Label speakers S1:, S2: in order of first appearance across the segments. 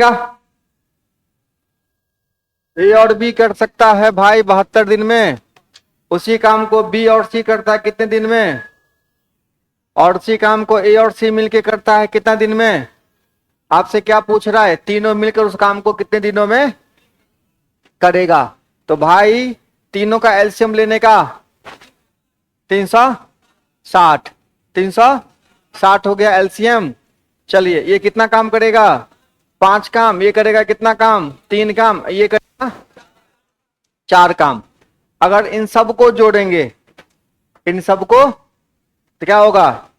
S1: क्या ए और बी कर सकता है भाई 72 दिन में। उसी काम को बी और सी करता है कितने दिन में? और उसी काम को ए और सी मिलके करता है कितना दिन में? आपसे क्या पूछ रहा है? तीनों मिलकर उस काम को कितने दिनों में करेगा? तो भाई तीनों का एलसीएम लेने का 360। 360 हो गया एलसीएम। चलिए ये कितना काम करेगा? 5 काम। ये करेगा कितना काम? 3 काम। ये करेगा 4 काम। अगर इन सबको जोड़ेंगे, इन सबको, तो क्या होगा?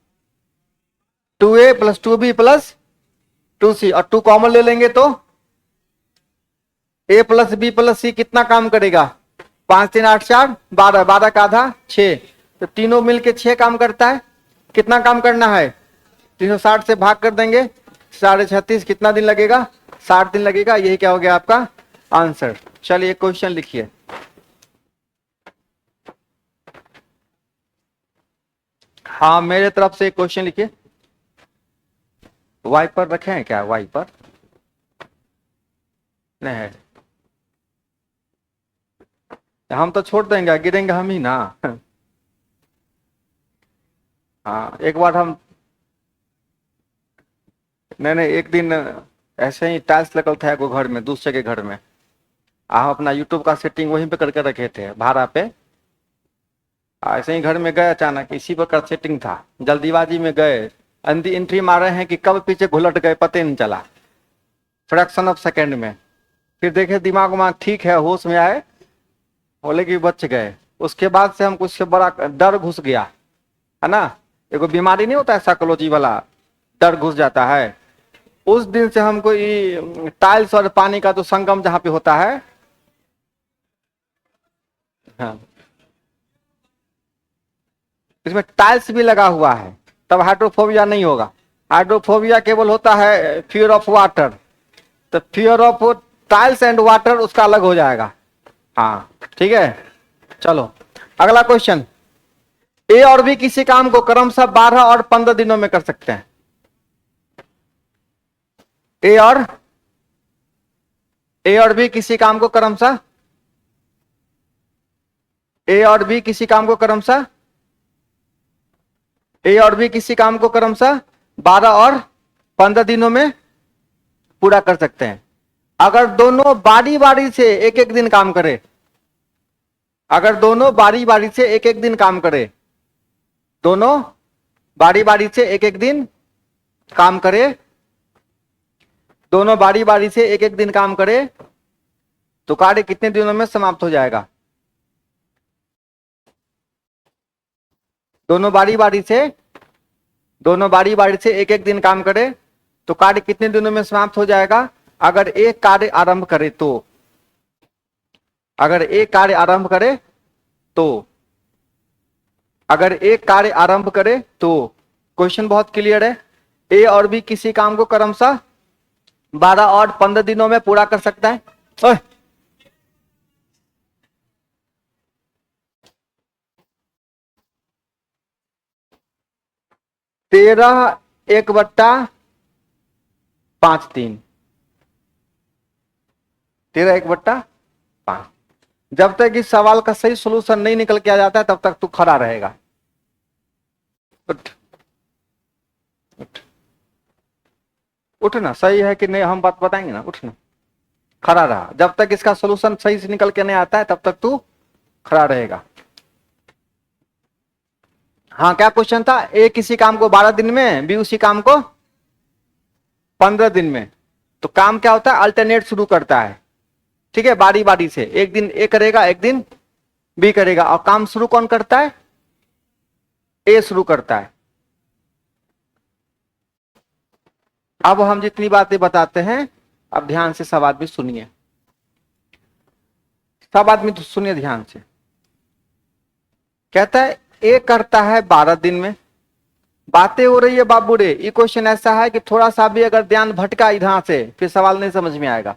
S1: 2a plus 2b plus 2c, और 2 कॉमन ले लेंगे तो a plus b plus c कितना काम करेगा? 5 3 8 4 12, 12 का आधा 6, तो तीनों मिलके 6 काम करता है। कितना काम करना है? 360 से भाग कर देंगे, 36.5, कितना दिन लगेगा? 60 दिन लगेगा। यही क्या हो गया आपका आंसर। चलिए क्वेश्चन लिखिए। हाँ मेरे तरफ से क्वेश्चन लिखिए। वाइपर रखे हैं क्या? वाइपर नहीं है, हम तो छोड़ देंगे, गिरेंगे हम ही ना। हाँ एक बार हम, नहीं एक दिन ऐसे ही टाइल्स लगल था एगो घर में, दूसरे के घर में। हम अपना यूट्यूब का सेटिंग वहीं पे करके रखे थे भाड़ा पे। ऐसे ही घर में गए, अचानक इसी पर का सेटिंग था, जल्दीबाजी में गए, अंधी एंट्री मारे हैं कि कब पीछे घुलट गए पता नहीं चला, फ्रैक्शन ऑफ सेकेंड में। फिर देखे दिमाग में ठीक है, होश में आए, बोले कि बच गए। उसके बाद से हमको उससे बड़ा डर घुस गया है ना। एगो बीमारी नहीं होता है साइकोलॉजी वाला, डर घुस जाता है। उस दिन से हमको ये टाइल्स और पानी का जो संगम जहां पे होता है, हाँ, इसमें टाइल्स भी लगा हुआ है, तब हाइड्रोफोबिया नहीं होगा। हाइड्रोफोबिया केवल होता है फियर ऑफ वाटर, तो fear of tiles and water उसका अलग हो जाएगा। हाँ ठीक है। चलो अगला क्वेश्चन। ए और बी किसी काम को क्रमशः 12 और 15 दिनों में कर सकते हैं। ए और बी किसी काम को क्रमशः, ए और बी किसी काम को क्रमशः, ए और बी किसी काम को क्रमशः 12 और 15 दिनों में पूरा कर सकते हैं। अगर दोनों बारी बारी से एक एक दिन काम करे, अगर दोनों बारी बारी से एक एक दिन काम करे, दोनों बारी बारी से एक एक दिन काम करे, दोनों बारी बारी से एक एक दिन काम करे, तो कार्य कितने दिनों में समाप्त हो जाएगा? दोनों बारी बारी से एक एक दिन काम करे तो कार्य कितने दिनों में समाप्त हो जाएगा? अगर एक कार्य आरंभ करे तो, अगर एक कार्य आरंभ करे तो, अगर एक कार्य आरंभ करे तो। क्वेश्चन बहुत क्लियर है। ए और बी किसी काम को क्रमशः 12 और 15 दिनों में पूरा कर सकता है। ओए, तेरह 1/5 3, 13 1/5। जब तक इस सवाल का सही सलूशन नहीं निकल के आ जाता है तब तक तू खड़ा रहेगा। उठ उठ उठना, सही है कि नहीं हम बात बताएंगे ना, उठना, खड़ा रहा। जब तक इसका सलूशन सही से निकल के नहीं आता है तब तक तू खड़ा रहेगा। हाँ क्या क्वेश्चन था? ए किसी काम को 12 दिन में, बी उसी काम को 15 दिन में। तो काम क्या होता है? अल्टरनेट शुरू करता है, ठीक है, बारी बारी से। एक दिन ए करेगा, एक दिन बी करेगा, और काम शुरू कौन करता है? ए शुरू करता है। अब हम जितनी बातें बताते हैं, अब ध्यान से सब आदमी सुनिए, सब आदमी तो सुनिए ध्यान से। कहता है ए करता है 12 दिन में। बातें हो रही है बाबू रे, ये क्वेश्चन ऐसा है कि थोड़ा सा भी अगर ध्यान भटका इधर से फिर सवाल नहीं समझ में आएगा,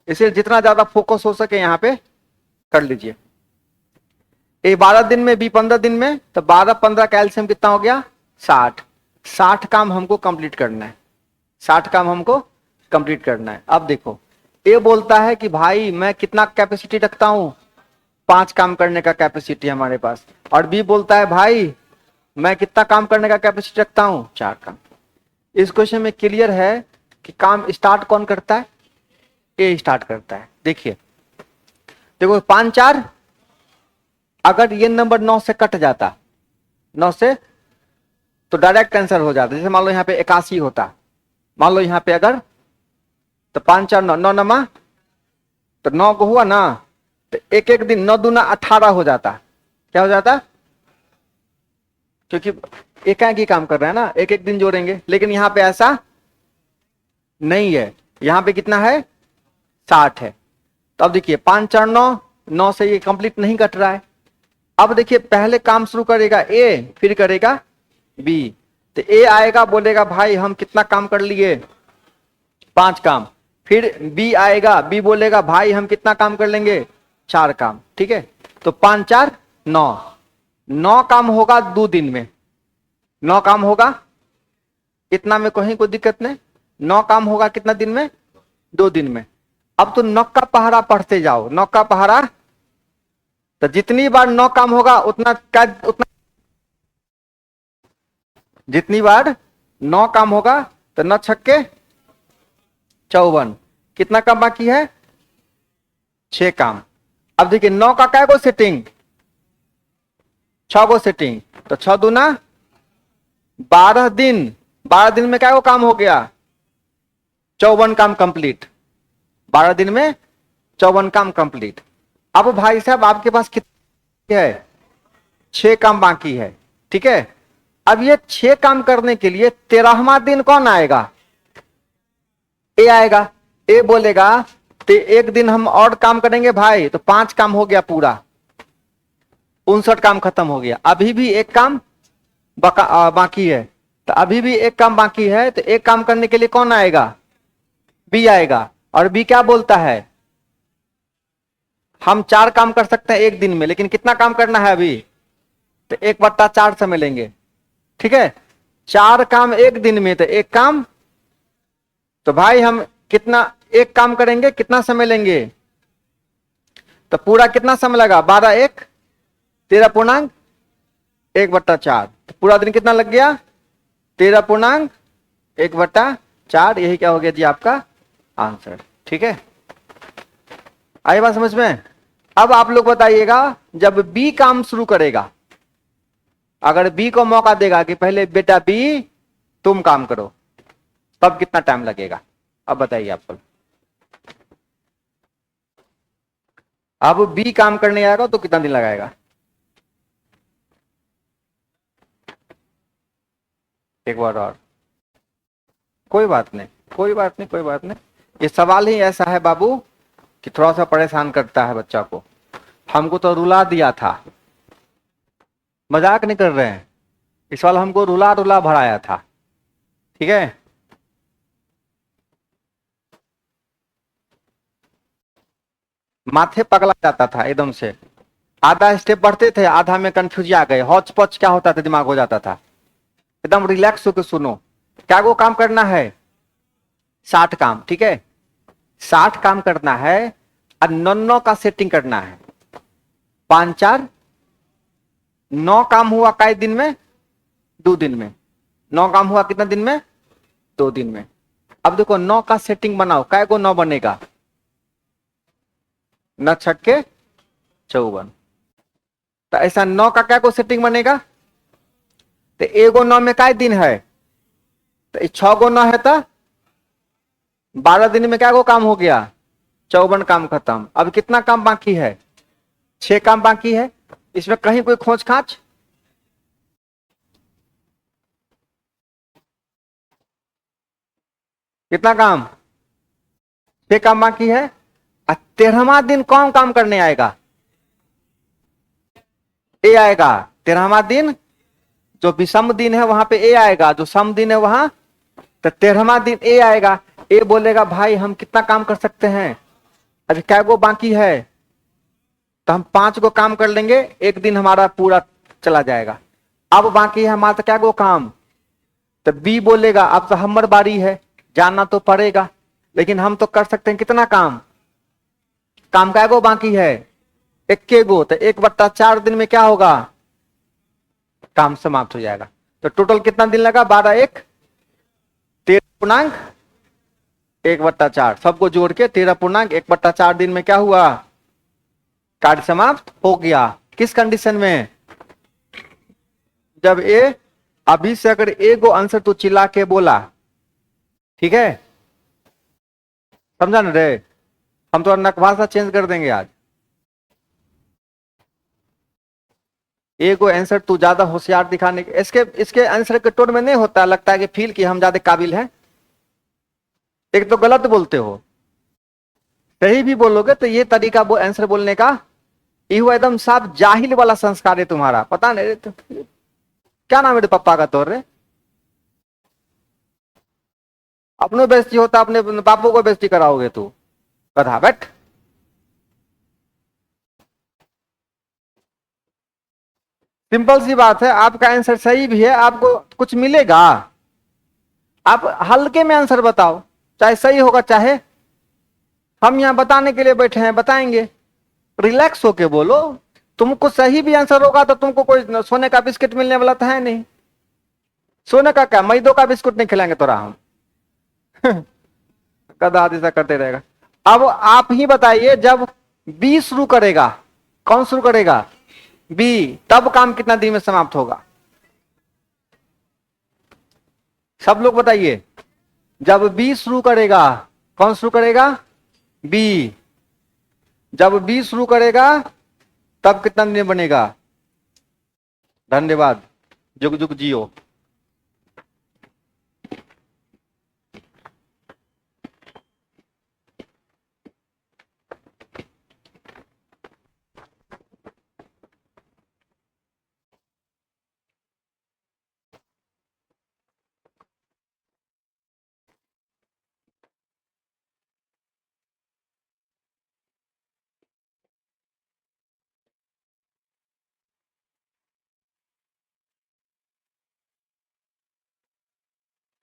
S1: इसलिए जितना ज्यादा फोकस हो सके यहां पे कर लीजिए। ए 12 दिन में, बी 15 दिन में, तो 12 15 का एलसीएम कितना हो गया? 60। 60 काम हमको कंप्लीट करना है, 60 काम हमको कंप्लीट करना है। अब देखो ए बोलता है कि भाई मैं कितना कैपेसिटी रखता हूं, 5 काम करने का कैपेसिटी हमारे पास, और बी बोलता है भाई मैं कितना काम करने का कैपेसिटी रखता हूं, 4 काम। इस क्वेश्चन में क्लियर है कि काम स्टार्ट कौन करता है, ए स्टार्ट करता है। देखिए देखो 5 4, अगर ये नंबर 9 से कट जाता, 9 से, तो डायरेक्ट आंसर हो जाता। जैसे मान लो यहाँ पे 81 होता, मान लो यहाँ पे अगर, तो 5 4 9, 9 नमा, तो 9 को हुआ ना, तो एक एक दिन 9 दूना 18 हो जाता। क्या हो जाता, क्योंकि एक ही काम कर रहे हैं ना, एक एक दिन जोड़ेंगे। लेकिन यहाँ पे ऐसा नहीं है, यहाँ पे कितना है, 60 है। तो अब देखिए 5 4 9, 9 से ये कंप्लीट नहीं कट रहा है। अब देखिए पहले काम शुरू करेगा ए, फिर करेगा बी। तो ए आएगा बोलेगा भाई हम कितना काम कर लिए, 5 काम। फिर बी आएगा, बी बोलेगा भाई हम कितना काम कर लेंगे, 4 काम। ठीक है, तो 5 4 9, 9 काम होगा 2 दिन में, 9 काम होगा इतना में, कहीं कोई दिक्कत नहीं। 9 काम होगा कितना दिन में, 2 दिन में। अब तो 9 का पहाड़ा पढ़ते जाओ, 9 का पहाड़ा, तो जितनी बार 9 काम होगा उतना जितनी बार 9 काम होगा, तो 9 छक्के 54, कितना काम बाकी है, 6 काम। अब देखिए 9 का क्या गो सेटिंग, 6 गो सेटिंग, तो 6 दूना 12 दिन, 12 दिन में क्या गो काम हो गया, 54 काम कंप्लीट। 12 दिन में 54 काम कंप्लीट। अब भाई साहब आपके पास कितने है, 6 काम बाकी है। ठीक है, अब ये 6 काम करने के लिए 13वां दिन कौन आएगा, ए आएगा। ए बोलेगा तो एक दिन हम और काम करेंगे भाई, तो 5 काम हो गया पूरा, 59 काम खत्म हो गया। अभी भी एक काम बाकी है, तो अभी भी एक काम बाकी है। तो एक काम करने के लिए कौन आएगा, बी आएगा। और बी क्या बोलता है, हम 4 काम कर सकते हैं एक दिन में, लेकिन कितना काम करना है अभी, तो 1/4 समय लेंगे। ठीक है, 4 काम एक दिन में, तो एक काम, तो भाई हम कितना एक काम करेंगे, कितना समय लेंगे, तो पूरा कितना समय लगा, 12 1 13.1/4, तो पूरा दिन कितना लग गया, 13.1/4। यही क्या हो गया जी आपका आंसर। ठीक है, आई बात समझ में। अब आप लोग बताइएगा, जब बी काम शुरू करेगा, अगर बी को मौका देगा कि पहले बेटा बी तुम काम करो, तब कितना टाइम लगेगा, अब बताइए आप लोग। अब बी काम करने आएगा तो कितना दिन लगाएगा, एक बार और, कोई बात नहीं, कोई बात नहीं, कोई बात नहीं। ये सवाल ही ऐसा है बाबू कि थोड़ा सा परेशान करता है बच्चा को। हमको तो रुला दिया था, मजाक नहीं कर रहे हैं, इस साल हमको रुला रुला भराया था। ठीक है, माथे पगला जाता था एकदम से, आधा स्टेप बढ़ते थे, आधा में कंफ्यूज आ गए, हौच पौच क्या होता था, दिमाग हो जाता था। एकदम रिलैक्स होकर सुनो, क्या वो काम करना है, 60 काम। ठीक है, 60 काम करना है और 9 का सेटिंग करना है। 5 4 9 काम हुआ कई दिन में, 2 दिन में। 9 काम हुआ कितना दिन में, 2 दिन में। अब देखो 9 का सेटिंग बनाओ, काय को 9 बनेगा, 9 छक्के 54। तो ऐसा 9 का क्या को सेटिंग बनेगा, तो एगो 9 में काय दिन है, तो 6 गो 9 है, तो 12 दिन में क्या को काम हो गया, 54 काम खत्म। अब कितना काम बाकी है, 6 काम बाकी है। इसमें कहीं कोई खोज खाच, कितना काम, 6 काम बाकी है। 13वां दिन कौन काम करने आएगा, ए आएगा। 13वां दिन जो विषम दिन है वहां पे ए आएगा, जो सम दिन है वहां, तो 13वां दिन ए आएगा। ए बोलेगा भाई हम कितना काम कर सकते हैं, अभी क्या गो बाकी है, तो हम 5 गो काम कर लेंगे, एक दिन हमारा पूरा चला जाएगा। अब बाकी है हमारा क्या गो काम, तो बी बोलेगा अब तो हमारी बारी है, जाना तो पड़ेगा। लेकिन हम तो कर सकते हैं कितना काम, काम का गो बाकी है, 21 गो, तो 1/4 दिन में क्या होगा, काम समाप्त हो जाएगा। तो टोटल कितना दिन लगा, 12 1 13.1/4, सबको जोड़ के 13.1/4 दिन में क्या हुआ, कार्य समाप्त हो गया। किस कंडीशन में, जब ए, अभी से अगर ए गो आंसर तू चिल्ला के बोला, ठीक है, समझा ना रे, हम तो नकभाषा चेंज कर देंगे आज। ए को आंसर तू ज्यादा होशियार दिखाने के, इसके इसके आंसर के टोन में नहीं होता, लगता है कि फील कि हम ज्यादा काबिल हैं। एक तो गलत बोलते हो, सही भी बोलोगे तो ये तरीका आंसर बोलने का, ये हुआ एकदम साफ जाहिल वाला संस्कार है तुम्हारा, पता नहीं तो, क्या नाम है तेरे पप्पा का तोर रे, अपनों बेइज्जती होता, अपने बापू को बेइज्जती कराओगे तू, गधा बैठ। सिंपल सी बात है, आपका आंसर सही भी है, आपको कुछ मिलेगा, आप हल्के में आंसर बताओ, चाहे सही होगा चाहे, हम यहां बताने के लिए बैठे हैं, बताएंगे, रिलैक्स होके बोलो। तुमको सही भी आंसर होगा तो तुमको कोई सोने का बिस्किट मिलने वाला तो है नहीं, सोने का क्या, मैदों का बिस्कुट नहीं खिलाएंगे तोरा हम। गधा जैसा करते रहेगा। अब आप ही बताइए, जब बी शुरू करेगा, कौन शुरू करेगा, बी, तब काम कितना दिन में समाप्त होगा, सब लोग बताइए। जब बी शुरू करेगा, कौन शुरू करेगा, बी, जब बी शुरू करेगा तब कितना दिन बनेगा। धन्यवाद, जुग जुग जियो।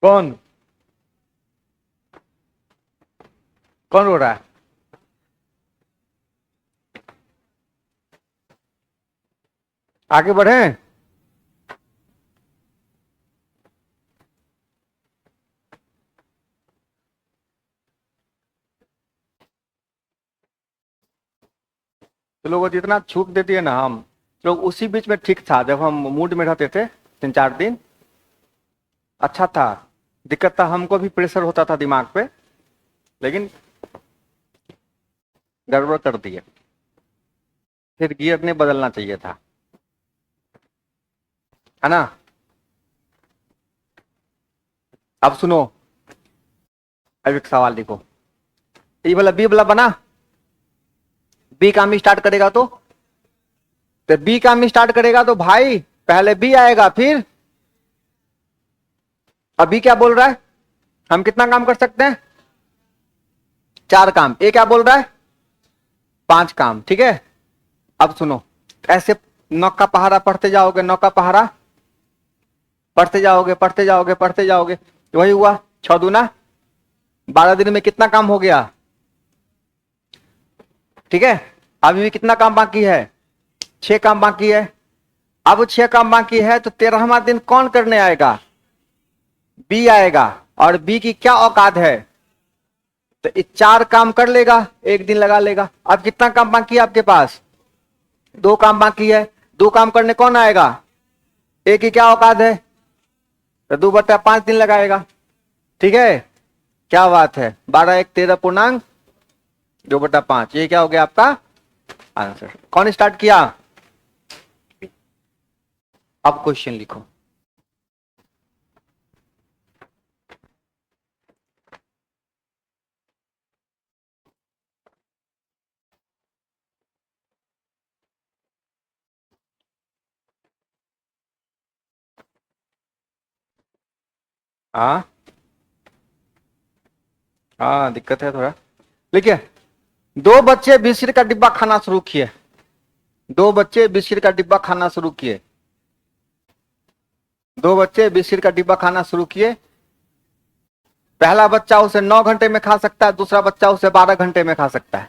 S1: कौन कौन रो रहा है, आगे बढ़े। तो लोगों जितना छूट देती है ना, हम लोग उसी बीच में ठीक था, जब हम मूड में रहते थे 3 4 दिन, अच्छा था। दिक्कत था, हमको भी प्रेशर होता था दिमाग पे, लेकिन गड़बड़ कर दिए, फिर गियर नहीं बदलना चाहिए था, है ना। अब सुनो, अब एक सवाल लिखो, ये वाला बी वाला बना, बी काम स्टार्ट करेगा तो बी काम स्टार्ट करेगा तो भाई पहले बी आएगा, फिर अभी क्या बोल रहा है, हम कितना काम कर सकते हैं, 4 काम, ए क्या बोल रहा है, 5 काम, ठीक है। अब सुनो, ऐसे नौका पहाड़ा पढ़ते जाओगे, नौका पहाड़ा पढ़ते जाओगे, पढ़ते जाओगे, पढ़ते जाओगे, वही हुआ 6 दूना 12 दिन में कितना काम हो गया, ठीक है। अभी भी कितना काम बाकी है, 6 काम बाकी है। अब 6 काम बाकी है तो 13वां दिन कौन करने आएगा, बी आएगा, और बी की क्या औकात है, तो 4 काम कर लेगा, 1 दिन लगा लेगा। अब कितना काम बाकी है आपके पास, 2 काम बाकी है, 2 काम करने कौन आएगा, एक की क्या औकात है, तो 2/5 दिन लगाएगा, ठीक है। क्या बात है, 12 1 13.2/5, ये क्या हो गया आपका आंसर। कौन स्टार्ट किया, अब क्वेश्चन लिखो। हाँ हाँ, दिक्कत है थोड़ा, देखिए, 2 बच्चे बिस्किट का डिब्बा खाना शुरू किए, 2 बच्चे बिस्किट का डिब्बा खाना शुरू किए, 2 बच्चे बिस्किट का डिब्बा खाना शुरू किए, पहला बच्चा उसे 9 घंटे में खा सकता है, दूसरा बच्चा उसे 12 घंटे में खा सकता है।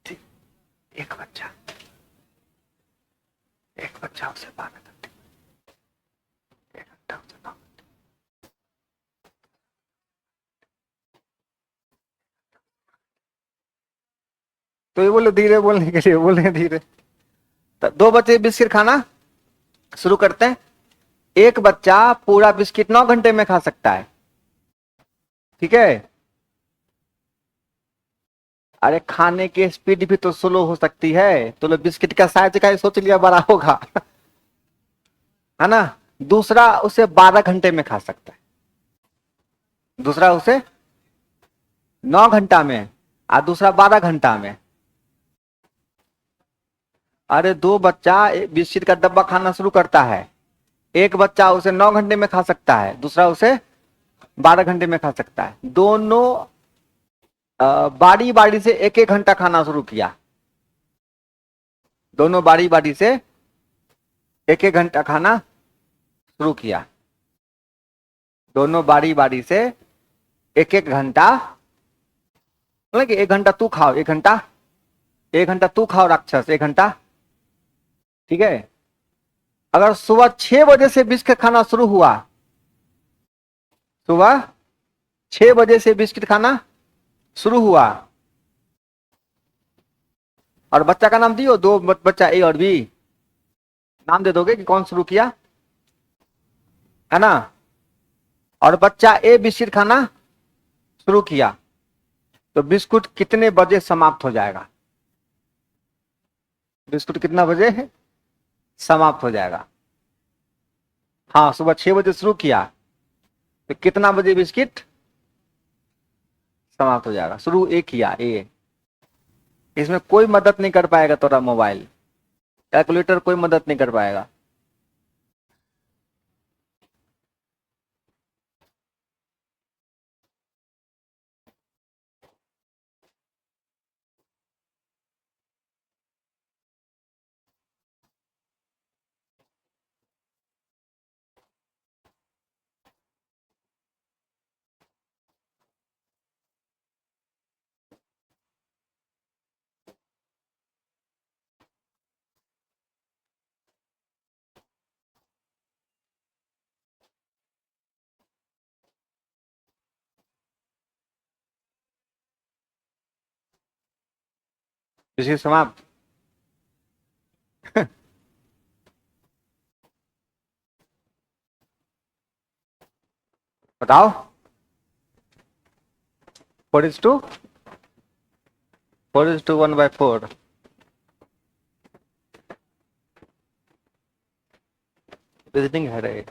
S1: ठीक, एक बच्चा उसे 12 घंटे, एक घंटा उसे 9 घंटे। तो ये बोले धीरे बोलने के लिए, बोले धीरे। तो 2 बच्चे बिस्किट खाना शुरू करते हैं, एक बच्चा पूरा बिस्किट 9 घंटे में खा सकता है। ठीक है, अरे खाने की स्पीड भी तो स्लो हो सकती है, तो लो बिस्किट का साइज का ही सोच लिया बड़ा होगा है ना। दूसरा उसे 12 घंटे में खा सकता है, दूसरा उसे 9 घंटा में और दूसरा 12 घंटा में। अरे 2 बच्चा बिस्किट का डब्बा खाना शुरू करता है, एक बच्चा उसे 9 घंटे में खा सकता है, दूसरा उसे 12 घंटे में खा सकता है। दोनों बारी बारी से 1-1 घंटा खाना शुरू किया, दोनों बारी बारी से 1-1 घंटा खाना शुरू किया, दोनों बारी बारी से 1-1 घंटा, मतलब कि 1 घंटा तू खाओ, 1 घंटा तू खाओ राक्षस, 1 घंटा। ठीक है, अगर सुबह 6 बजे से बिस्किट खाना शुरू हुआ, सुबह 6 बजे से बिस्किट खाना शुरू हुआ, और बच्चा का नाम दियो, 2 बच्चा ए और बी, नाम दे दोगे कि कौन शुरू किया, है ना। और बच्चा ए बिस्किट खाना शुरू किया, तो बिस्कुट कितने बजे समाप्त हो जाएगा, बिस्कुट कितना बजे है समाप्त हो जाएगा। हाँ, सुबह 6 बजे शुरू किया तो कितना बजे बिस्किट समाप्त हो जाएगा। शुरू ए किया, ए, इसमें कोई मदद नहीं कर पाएगा, तोरा मोबाइल कैलकुलेटर कोई मदद नहीं कर पाएगा। बिस्किट समाप्त बताओ, 4:1/4, विजिटिंग है रे।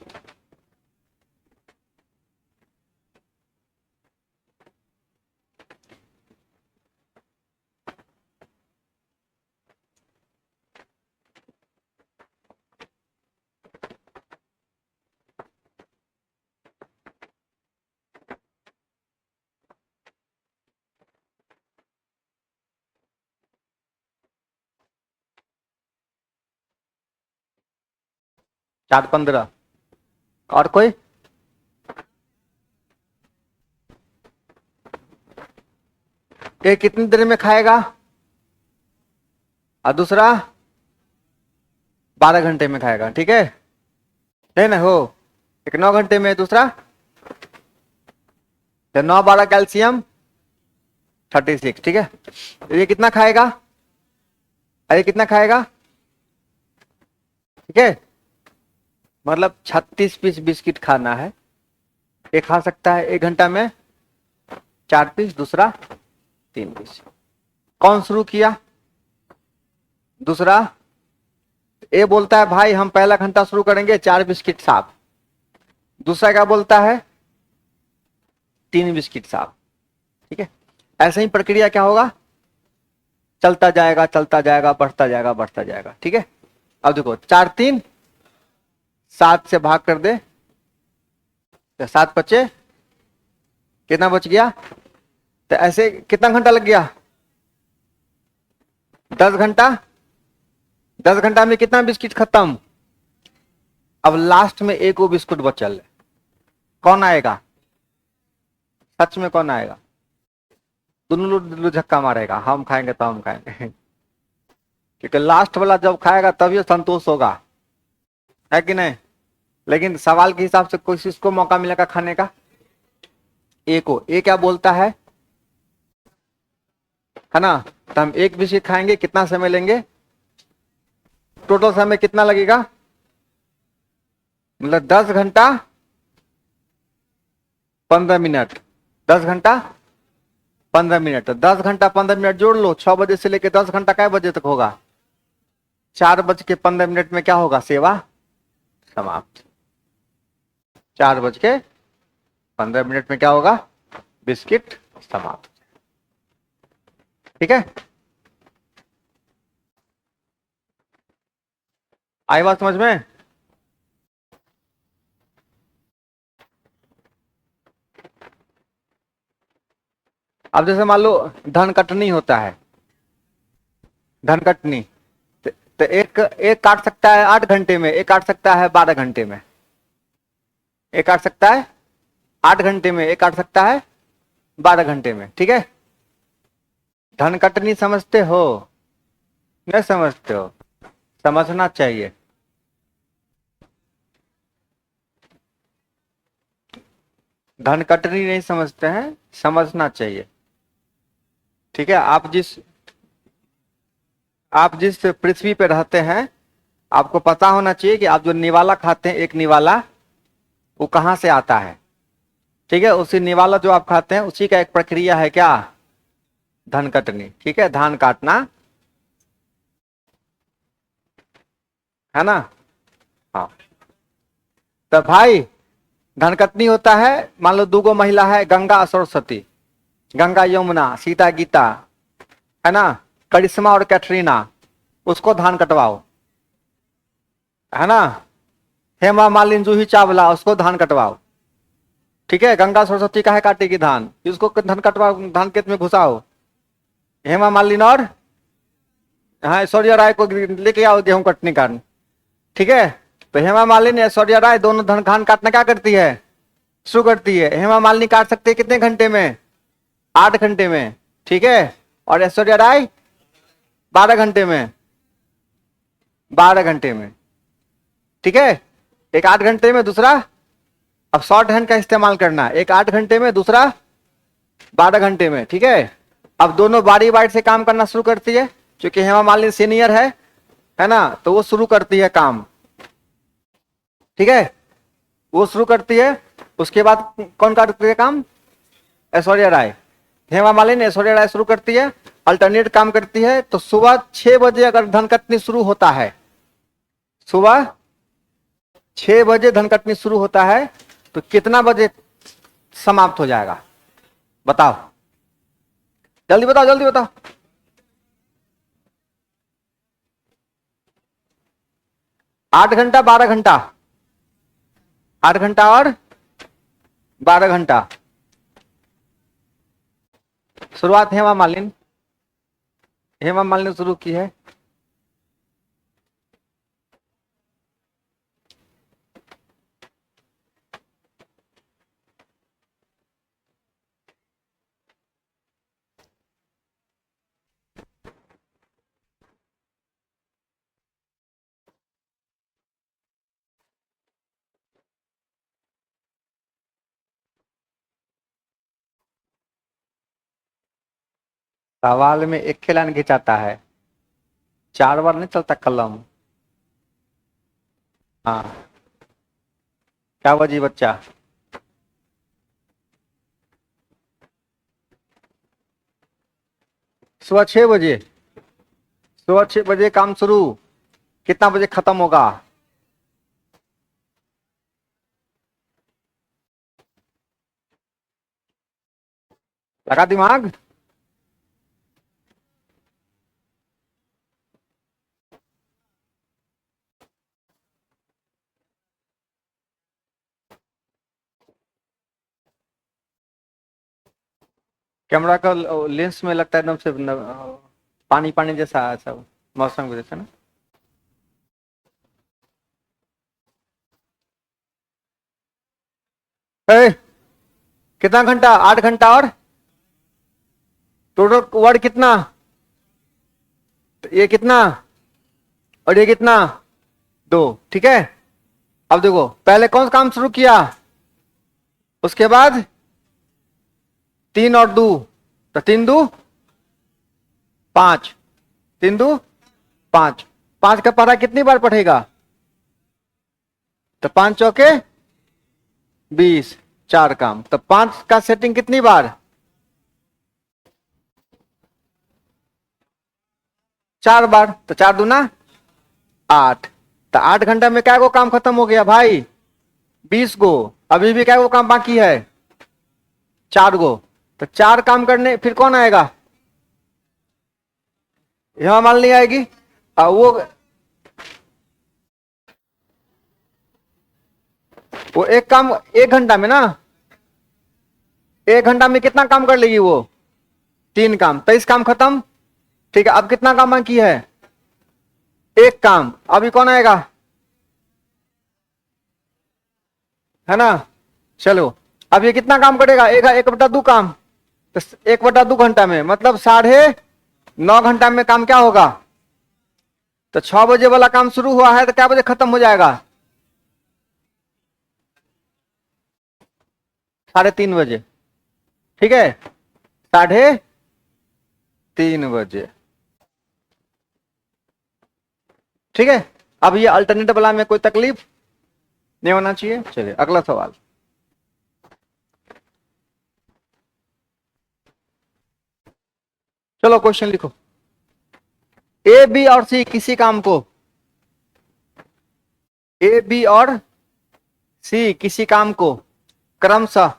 S1: चार 15, और कोई, ये कितनी देर में खाएगा, और दूसरा 12 घंटे में खाएगा। ठीक है ना, हो, एक 9 घंटे में, दूसरा 9-12 कैल्शियम 36। ठीक है, ये कितना खाएगा, अरे कितना खाएगा, ठीक है, मतलब 36 पीस बिस्किट खाना है, एक खा सकता है 1 घंटा में 4 पीस, दूसरा 3 पीस। कौन शुरू किया, दूसरा। ए बोलता है भाई हम पहला घंटा शुरू करेंगे 4 बिस्किट साफ, दूसरा क्या बोलता है 3 बिस्किट साफ। ठीक है, ऐसे ही प्रक्रिया क्या होगा, चलता जाएगा चलता जाएगा, बढ़ता जाएगा बढ़ता जाएगा। ठीक है, अब देखो 4 3 7 से भाग कर दे तो 7 बचे, कितना बच गया, तो ऐसे कितना घंटा लग गया, 10 घंटा। 10 घंटा में कितना बिस्किट खत्म, अब लास्ट में एक वो बिस्कुट बचल है, कौन आएगा, सच में कौन आएगा? दोनों लोग झक्का मारेगा, हम खाएंगे तो हम खाएंगे। क्योंकि लास्ट वाला जब खाएगा तभी संतोष होगा, है कि नहीं? लेकिन सवाल के हिसाब से कोशिश को मौका मिलेगा खाने का। ए को, ए क्या बोलता है ना? तो हम एक बिस्किट खाएंगे, कितना समय लेंगे? टोटल समय कितना लगेगा? मतलब 10 घंटा 15 मिनट। 10 घंटा 15 मिनट, तो 10 घंटा 15 मिनट जोड़ लो। 6 बजे से लेकर 10 घंटा कै बजे तक होगा? 4 बज के 15 मिनट में क्या होगा? सेवा समाप्त। 4 बज के 15 मिनट में क्या होगा? बिस्किट समाप्त। ठीक है, आई बात समझ में? अब जैसे मान लो धन कटनी होता है, धन कटनी, तो एक एक काट सकता है 8 घंटे में, एक काट सकता है 12 घंटे में। एक काट सकता है 8 घंटे में, एक काट सकता है 12 घंटे में। ठीक है, धन कटनी समझते हो? नहीं समझते हो? समझना चाहिए। धन कटनी नहीं समझते हैं, समझना चाहिए। ठीक है, आप जिस पृथ्वी पे रहते हैं, आपको पता होना चाहिए कि आप जो निवाला खाते हैं, एक निवाला, वो कहां से आता है। ठीक है, उसी निवाला जो आप खाते हैं उसी का एक प्रक्रिया है, क्या? धन कटनी। ठीक है, धान काटना, है ना? हाँ, तो भाई धन कटनी होता है। मान लो 2 गो महिला है, गंगा और सरस्वती, गंगा यमुना सीता गीता, है ना? करिश्मा और कैटरीना, उसको धान कटवाओ, है ना? हेमा मालिनी जूही चावला, उसको धान कटवाओ। ठीक है, गंगा सरस्वती का है काटेगी धान, उसको धान कटवाओ, धान खेत में घुसाओ। हेमा मालिनी और हाँ ऐश्वर्या राय को लेके आओ गेहूं कटने का। ठीक है, तो हेमा मालिनी ऐश्वर्या राय दोनों धान काटना क्या करती है? शुरू करती है। हेमा मालिनी काट सकते हैं कितने घंटे में? 8 घंटे में। ठीक है, और ऐश्वर्या राय 12 घंटे में। 12 घंटे में। ठीक है, एक 8 घंटे में, दूसरा अब शॉर्ट हैंड का इस्तेमाल करना, एक 8 घंटे में, दूसरा 12 घंटे में। ठीक है, अब दोनों बारी बारी से काम करना शुरू करती है, क्योंकि हेमा मालिनी सीनियर है ना? तो वो शुरू करती है काम। ठीक है, वो शुरू करती है, उसके बाद कौन करती है काम? ऐश्वर्या राय। हेमा मालिनी ऐश्वर्या राय शुरू करती है, अल्टरनेट काम करती है। तो सुबह 6 बजे अगर धन कटनी शुरू होता है, सुबह 6 बजे धन कटनी शुरू होता है, तो कितना बजे समाप्त हो जाएगा? बताओ, जल्दी बताओ, जल्दी बताओ। 8 घंटा 12 घंटा, 8 घंटा और 12 घंटा। शुरुआत हेमा मालिनी ने शुरू की है। सवाल में एक लाइन खिंचाता है, 4 बार नहीं चलता कलम। हाँ, क्या बजी बच्चा? सुबह 6 बजे, सुबह 6 बजे काम शुरू, कितना बजे खत्म होगा? लगा दिमाग? कैमरा का लेंस में लगता है एकदम से पानी पानी जैसा ऐसा मौसम की वजह से ना। ए, कितना घंटा? 8 घंटा। और टोटल वर्ड कितना? तो ये कितना और ये कितना? 2। ठीक है। अब देखो पहले कौन सा काम शुरू किया, उसके बाद 3 और 2, तो 3 2 5, 3 2 5। 5 का पढ़ा कितनी बार पढ़ेगा? तो 5 चौके 20, 4 काम। तो 5 का सेटिंग कितनी बार? 4 बार। तो 4 दूना 8। तो 8 घंटा में क्या गो काम खत्म हो गया भाई? 20 गो। अभी भी क्या गो काम बाकी है? 4 गो। तो 4 काम करने फिर कौन आएगा? यहां माल नहीं आएगी। वो एक काम 1 घंटा में ना, 1 घंटा में कितना काम कर लेगी वो? 3 काम। 23 काम खत्म। ठीक है, अब कितना काम बाकी है? 1 काम। अभी कौन आएगा? है ना। चलो अब ये कितना काम करेगा? 1/2 काम। तो 1/2 घंटा में मतलब 9.5 घंटा में काम क्या होगा? तो 6 बजे वाला काम शुरू हुआ है तो क्या बजे खत्म हो जाएगा? 3:30 बजे। ठीक है, 3:30 बजे। ठीक है। अब ये अल्टरनेटिव वाला में कोई तकलीफ नहीं होना चाहिए। चलिए अगला सवाल। चलो क्वेश्चन लिखो। ए बी और सी किसी काम को, ए बी और सी किसी काम को क्रमशः,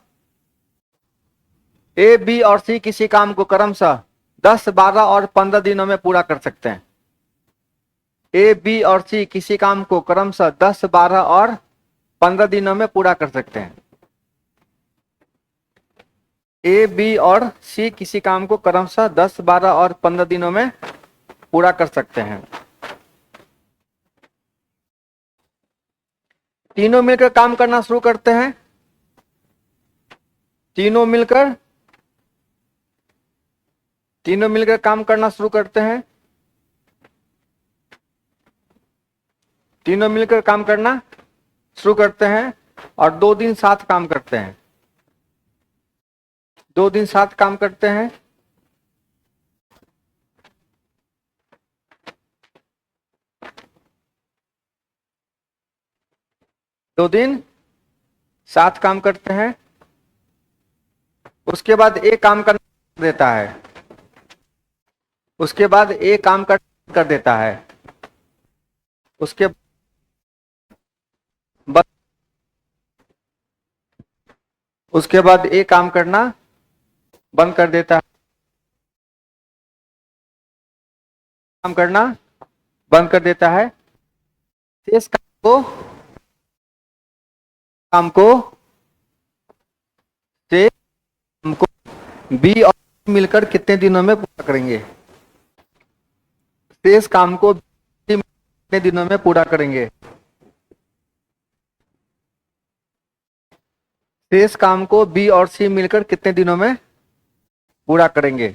S1: ए बी और सी किसी काम को क्रमशः 10, 12 और 15 दिनों में पूरा कर सकते हैं। ए बी और सी किसी काम को क्रमशः 10, 12 और 15 दिनों में पूरा कर सकते हैं। ए बी और सी किसी काम को क्रमशः 10, 12 और 15 दिनों में पूरा कर सकते हैं। तीनों मिलकर काम करना शुरू करते हैं। तीनों मिलकर काम करना शुरू करते हैं। तीनों मिलकर काम करना शुरू करते हैं और 2 दिन साथ काम करते हैं। 2 दिन साथ काम करते हैं। दो दिन साथ काम करते हैं। उसके बाद एक काम कर देता है। उसके बाद एक काम कर देता है। उसके बाद एक काम करना बंद कर देता है। काम करना बंद कर देता है। इस काम को से हमको बी और मिलकर कितने दिनों में पूरा करेंगे? शेष काम को कितने दिनों में पूरा करेंगे? शेष काम को बी और सी मिलकर कितने दिनों में पूरा करेंगे?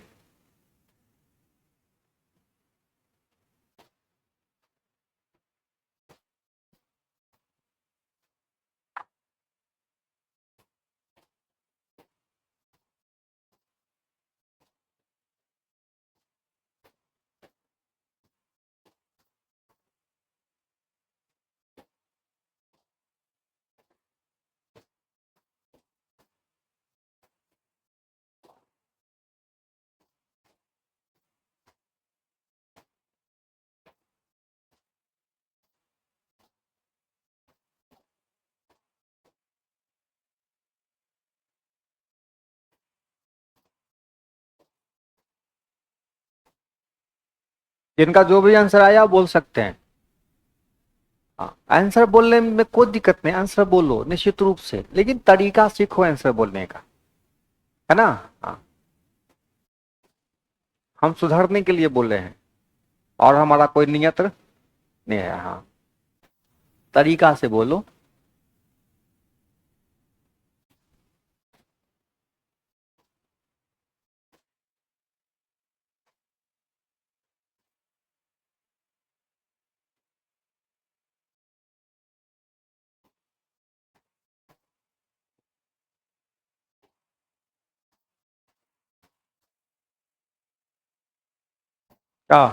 S1: जिनका जो भी आंसर आया बोल सकते हैं। हाँ, आंसर बोलने में कोई दिक्कत नहीं, आंसर बोलो निश्चित रूप से, लेकिन तरीका सीखो आंसर बोलने का, है ना। हाँ, हम सुधरने के लिए बोल रहे हैं और हमारा कोई नियत नहीं है। हाँ, तरीका से बोलो। क्या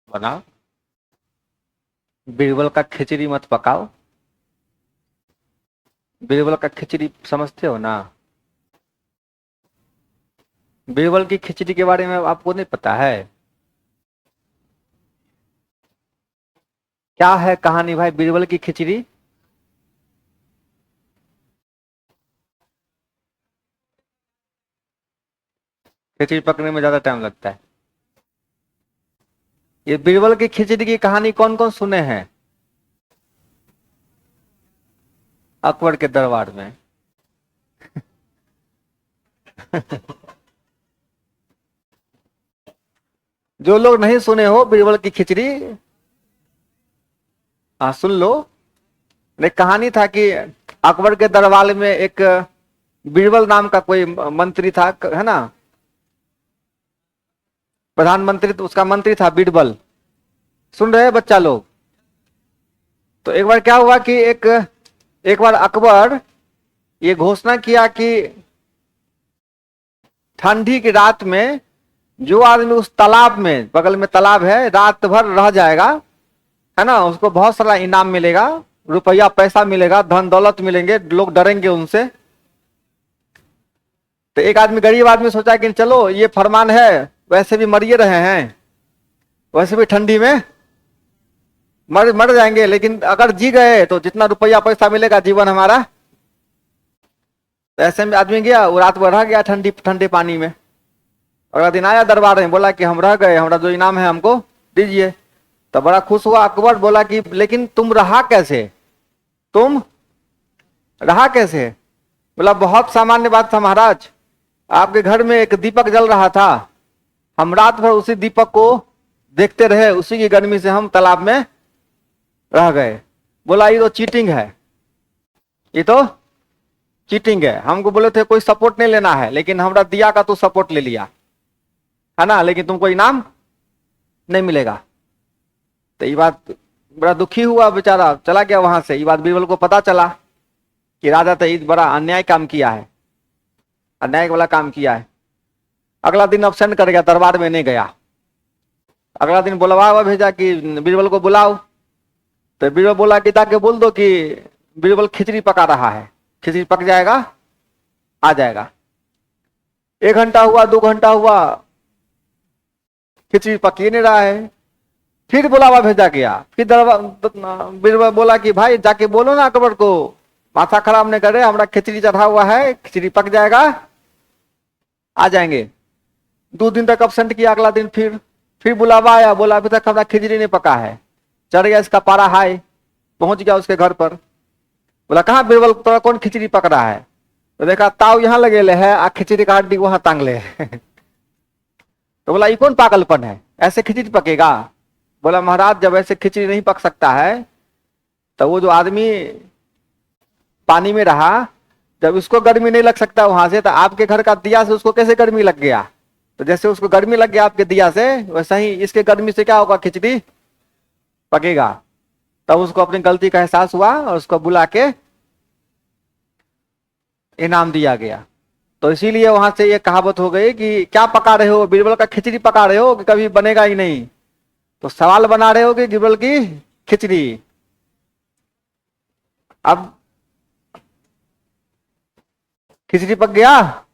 S1: बनाओ? बीरबल का खिचड़ी मत पकाओ। बीरबल का खिचड़ी समझते हो ना? बीरबल की खिचड़ी के बारे में आपको नहीं पता है? क्या है कहानी भाई बीरबल की खिचड़ी? खिचड़ी पकने में ज्यादा टाइम लगता है। ये बीरबल की खिचड़ी की कहानी कौन कौन सुने हैं? अकबर के दरबार में। जो लोग नहीं सुने हो बीरबल की खिचड़ी, हाँ सुन लो। एक कहानी था कि अकबर के दरबार में एक बीरबल नाम का कोई मंत्री था, है ना? प्रधानमंत्री, तो उसका मंत्री था बीरबल। सुन रहे हैं बच्चा लोग? तो एक बार क्या हुआ कि एक बार अकबर ये घोषणा किया कि ठंडी की रात में जो आदमी उस तालाब में, बगल में तालाब है, रात भर रह जाएगा, है ना, उसको बहुत सारा इनाम मिलेगा, रुपया पैसा मिलेगा, धन दौलत मिलेंगे, लोग डरेंगे उनसे। तो एक आदमी, गरीब आदमी, सोचा कि चलो ये फरमान है, वैसे भी मरिए रहे हैं, वैसे भी ठंडी में मर मर जाएंगे, लेकिन अगर जी गए तो जितना रुपया पैसा मिलेगा जीवन हमारा। तो ऐसे में आदमी गया, वो रात भर रह गया ठंडी ठंडे पानी में। अगला दिन आया दरबार में, बोला कि हम रह गए, हमारा जो इनाम है हमको दीजिए। तो बड़ा खुश हुआ अकबर, बोला कि लेकिन तुम रहा कैसे? तुम रहा कैसे? बोला बहुत सामान्य बात था महाराज, आपके घर में एक दीपक जल रहा था, हम रात भर उसी दीपक को देखते रहे, उसी की गर्मी से हम तालाब में रह गए। बोला ये तो चीटिंग है, ये तो चीटिंग है। हमको बोले थे कोई सपोर्ट नहीं लेना है, लेकिन हमरा दिया का तो सपोर्ट ले लिया, है ना, लेकिन तुमको इनाम नहीं मिलेगा। तो ये बात, बड़ा दुखी हुआ बेचारा, चला गया वहां से। ये बात बीरबल को पता चला कि राजा तो ये बड़ा अन्याय काम किया है, अन्याय वाला काम किया है। अगला दिन अब्सेंट कर गया, दरबार में नहीं गया। अगला दिन बुलवा हुआ भेजा कि बीरबल को बुलाओ। तो बीरबल बोला कि जाके बोल दो कि बीरबल खिचड़ी पका रहा है, खिचड़ी पक जाएगा, आ जाएगा। 1 घंटा हुआ, 2 घंटा हुआ, खिचड़ी पक ही नहीं रहा है। फिर बुलावा भेजा गया, फिर बीरबल बोला कि भाई जाके बोलो ना अकबर को, माथा खराब नहीं करे, हमारा खिचड़ी चढ़ा हुआ है, खिचड़ी पक जाएगा, आ जाएंगे। 2 दिन तक अब्सेंट किया। अगला दिन फिर बुलावा आया, बोला अभी तक हमारा खिचड़ी नहीं पका है। चढ़ गया इसका पारा हाई, पहुंच गया उसके घर पर। बोला कहाँ बीरबल, तोरा कौन खिचड़ी पक रहा है? तो देखा ताव यहाँ लगे है, आ खिचड़ी का हड्डी वहां टांग ले। तो बोला ये कौन पागलपन है, ऐसे खिचड़ी पकेगा? बोला महाराज जब ऐसे खिचड़ी नहीं पक सकता है, तो वो जो आदमी पानी में रहा, जब उसको गर्मी नहीं लग सकता वहां से, तो आपके घर का दिया से उसको कैसे गर्मी लग गया? तो जैसे उसको गर्मी लग गया आपके दिया से, वैसा ही इसके गर्मी से क्या होगा, खिचड़ी पकेगा। तब उसको अपनी गलती का एहसास हुआ और उसको बुला के इनाम दिया गया। तो इसीलिए वहां से ये कहावत हो गई कि क्या पका रहे हो, बीरबल का खिचड़ी पका रहे हो कि कभी बनेगा ही नहीं? तो सवाल बना रहे हो कि बीरबल की खिचड़ी। अब खिचड़ी पक गया,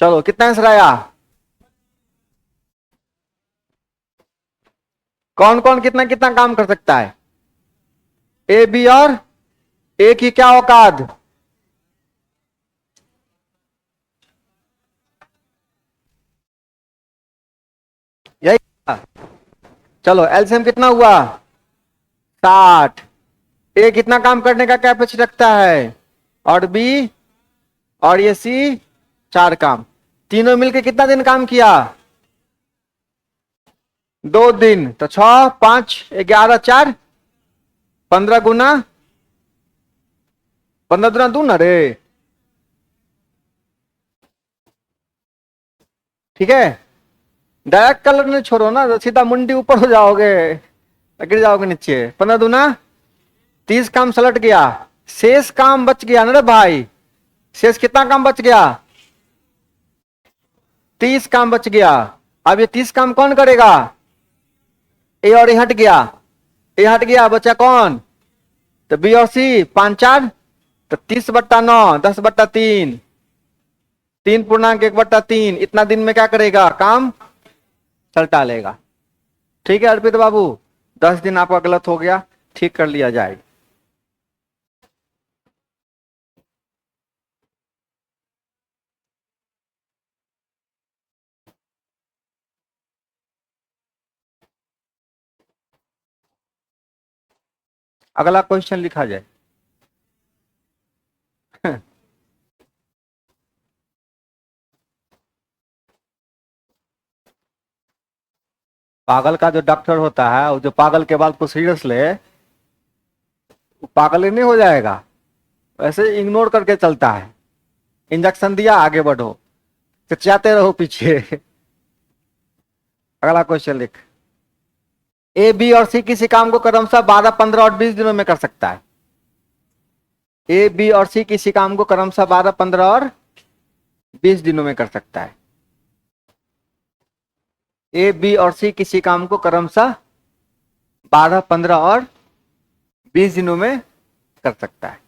S1: चलो कितना आंसर आया? कौन कौन कितना कितना काम कर सकता है? ए बी और ए की क्या औकात? यही। चलो एलसीएम कितना हुआ? 60। ए कितना काम करने का कैपेसिटी रखता है, और बी और ये सी 4 काम। तीनों मिलके कितना दिन काम किया? 2 दिन। तो 6, 5, 11, 4, 15 गुना 15 दुना 2 ना रे, ठीक है। डायरेक्ट कलर नहीं छोड़ो ना, तो सीधा मुंडी ऊपर हो जाओगे, गिर जाओगे नीचे। 15 दूना 30 काम सलट गया, शेष काम बच गया ना रे भाई। शेष कितना काम बच गया? 30 काम बच गया। अब ये 30 काम कौन करेगा? ए और ए हट गया, ए हट गया, बचा कौन? तो बी और सी। 5 4 तो 30/9, 10/3, 3.1/3। इतना दिन में क्या करेगा? काम चल टालेगा। ठीक है अर्पित बाबू, 10 दिन आपका गलत हो गया, ठीक कर लिया जाए। अगला क्वेश्चन लिखा जाए। पागल का जो डॉक्टर होता है, वो जो पागल के बात को सीरियस ले, वो पागल ही नहीं हो जाएगा, वैसे इग्नोर करके चलता है। इंजेक्शन दिया, आगे बढ़ो, चिल्लाते रहो पीछे। अगला क्वेश्चन लिख। ए बी और सी किसी काम को क्रमशः 12 15 और 20 दिनों में कर सकता है। ए बी और सी किसी काम को क्रमशः 12 15 और 20 दिनों में कर सकता है। ए बी और सी किसी काम को क्रमशः 12 15 और 20 दिनों में कर सकता है।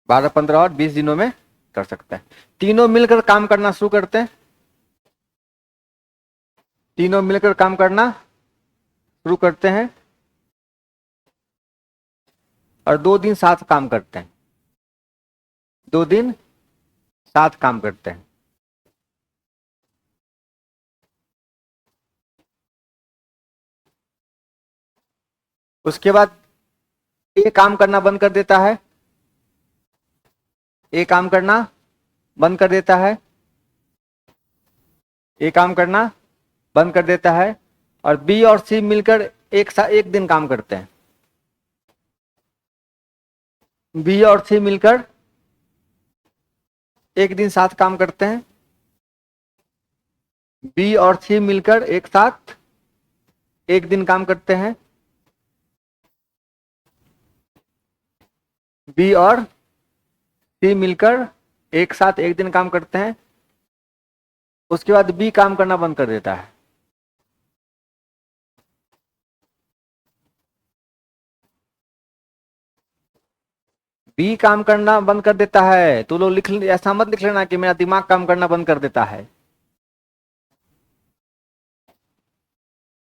S1: बारह 15 और 20 दिनों में कर सकता है। तीनों मिलकर काम करना शुरू करते हैं, तीनों मिलकर काम करना शुरू करते हैं और 2 दिन साथ काम करते हैं, 2 दिन साथ काम करते हैं। उसके बाद ये काम करना बंद कर देता है, ये काम करना बंद कर देता है, ये काम करना बंद कर देता है, और बी और सी मिलकर एक दिन काम करते हैं। बी और सी मिलकर एक दिन साथ काम करते हैं, बी और सी मिलकर एक साथ एक दिन काम करते हैं, बी और सी मिलकर एक साथ एक दिन काम करते हैं। उसके बाद बी काम करना बंद कर देता है। बी काम करना बंद कर देता है। तू लोग लिख, ऐसा मत लिख लेना कि मेरा दिमाग काम करना बंद कर देता है।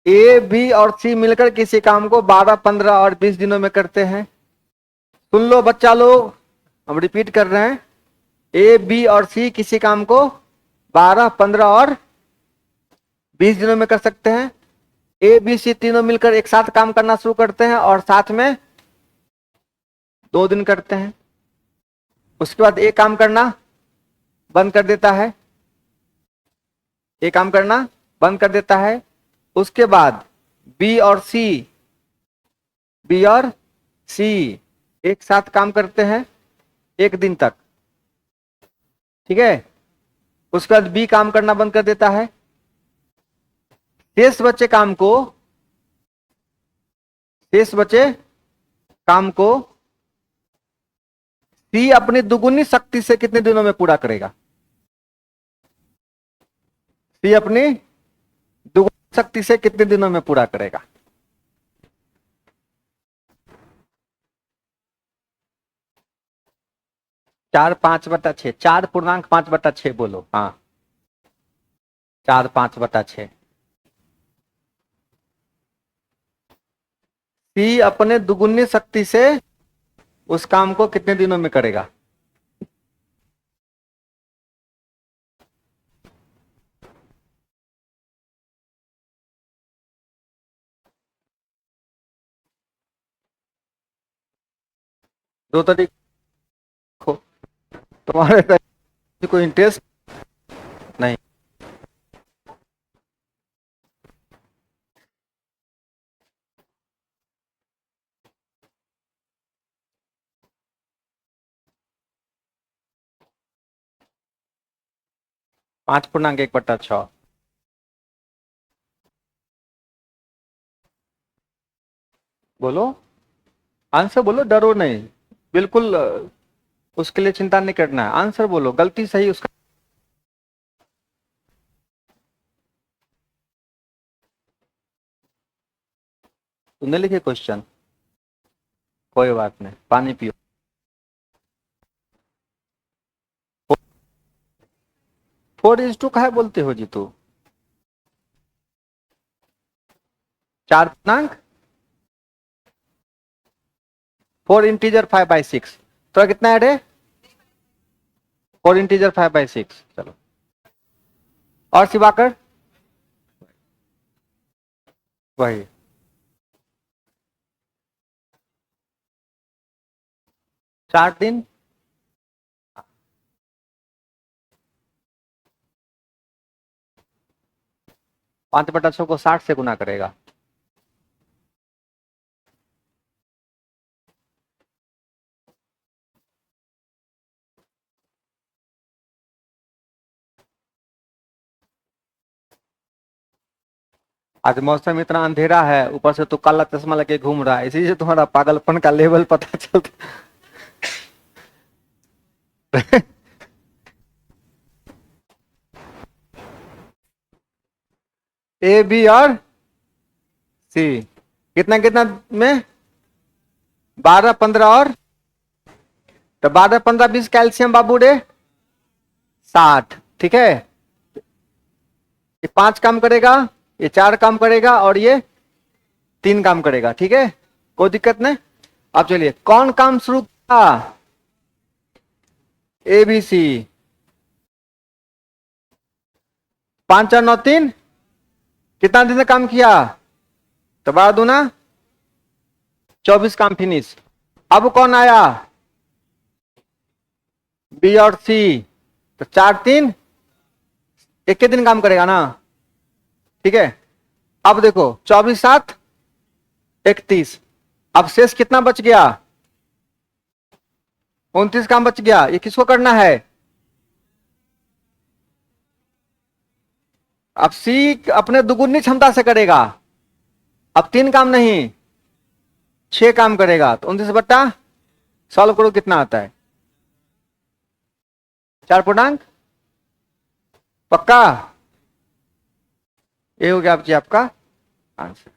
S1: ए बी और सी मिलकर किसी काम को 12 15 और 20 दिनों में करते हैं। सुन लो बच्चा लोग, हम रिपीट कर रहे हैं। ए बी और सी किसी काम को 12 15 और 20 दिनों में कर सकते हैं। ए बी सी तीनों मिलकर एक साथ काम करना शुरू करते हैं और साथ में 2 दिन करते हैं। उसके बाद ए काम करना बंद कर देता है, ए काम करना बंद कर देता है। उसके बाद बी और सी, बी और सी एक साथ काम करते हैं एक दिन तक, ठीक है। उसके बाद बी काम करना बंद कर देता है। शेष बचे काम को, शेष बचे काम को सी अपनी दुगुनी शक्ति से कितने दिनों में पूरा करेगा? सी अपनी दुगुनी शक्ति से कितने दिनों में पूरा करेगा? चार 5/6, 4.5/6 बोलो। हाँ, 4.5/6। सी अपने दुगुनी शक्ति से उस काम को कितने दिनों में करेगा? दो तरीके, तुम्हारे कोई इंटरेस्ट नहीं। 5.1/6। बोलो, आंसर बोलो, डरो नहीं। बिल्कुल उसके लिए चिंता नहीं करना है। आंसर बोलो, गलती सही उसका। तुमने लिखे क्वेश्चन? कोई बात नहीं, पानी पियो। 4:2 का है बोलते हो जी तू? 4 पूर्णांक, 4 इंटीजर 5/6, तो कितना है रे? 4 इंटीजर 5/6। चलो, और सिवाकर वही। 4 दिन, 5/6 को 60 से गुना करेगा। आज मौसम इतना अंधेरा है, ऊपर से तू काला चश्मा लगे घूम रहा है, इसी से तुम्हारा पागलपन का लेवल पता चलता। ए बी और सी, कितना कितना में? 12, 15 और, तो 12, 15, 20 कैल्शियम बाबू रे 60। ठीक है, ये 5 काम करेगा, ये 4 काम करेगा, और ये 3 काम करेगा। ठीक है, कोई दिक्कत नहीं। अब चलिए, कौन काम शुरू किया? A B C. 5 और 9 3, कितना दिन से काम किया? तो 12 दूना 24, काम फिनिश। अब कौन आया? बी और सी। तो 4 3, एक के दिन काम करेगा ना। ठीक है, अब देखो 24 7 31, अब शेष कितना बच गया? 29 काम बच गया। ये किसको करना है? अब सी अपने दुगुनी क्षमता से करेगा। अब 3 काम नहीं, 6 काम करेगा। तो 29 बट्टा, सॉल्व करो कितना आता है? 4 पूर्णांक, पक्का? ये हो गया आप जी आपका आंसर।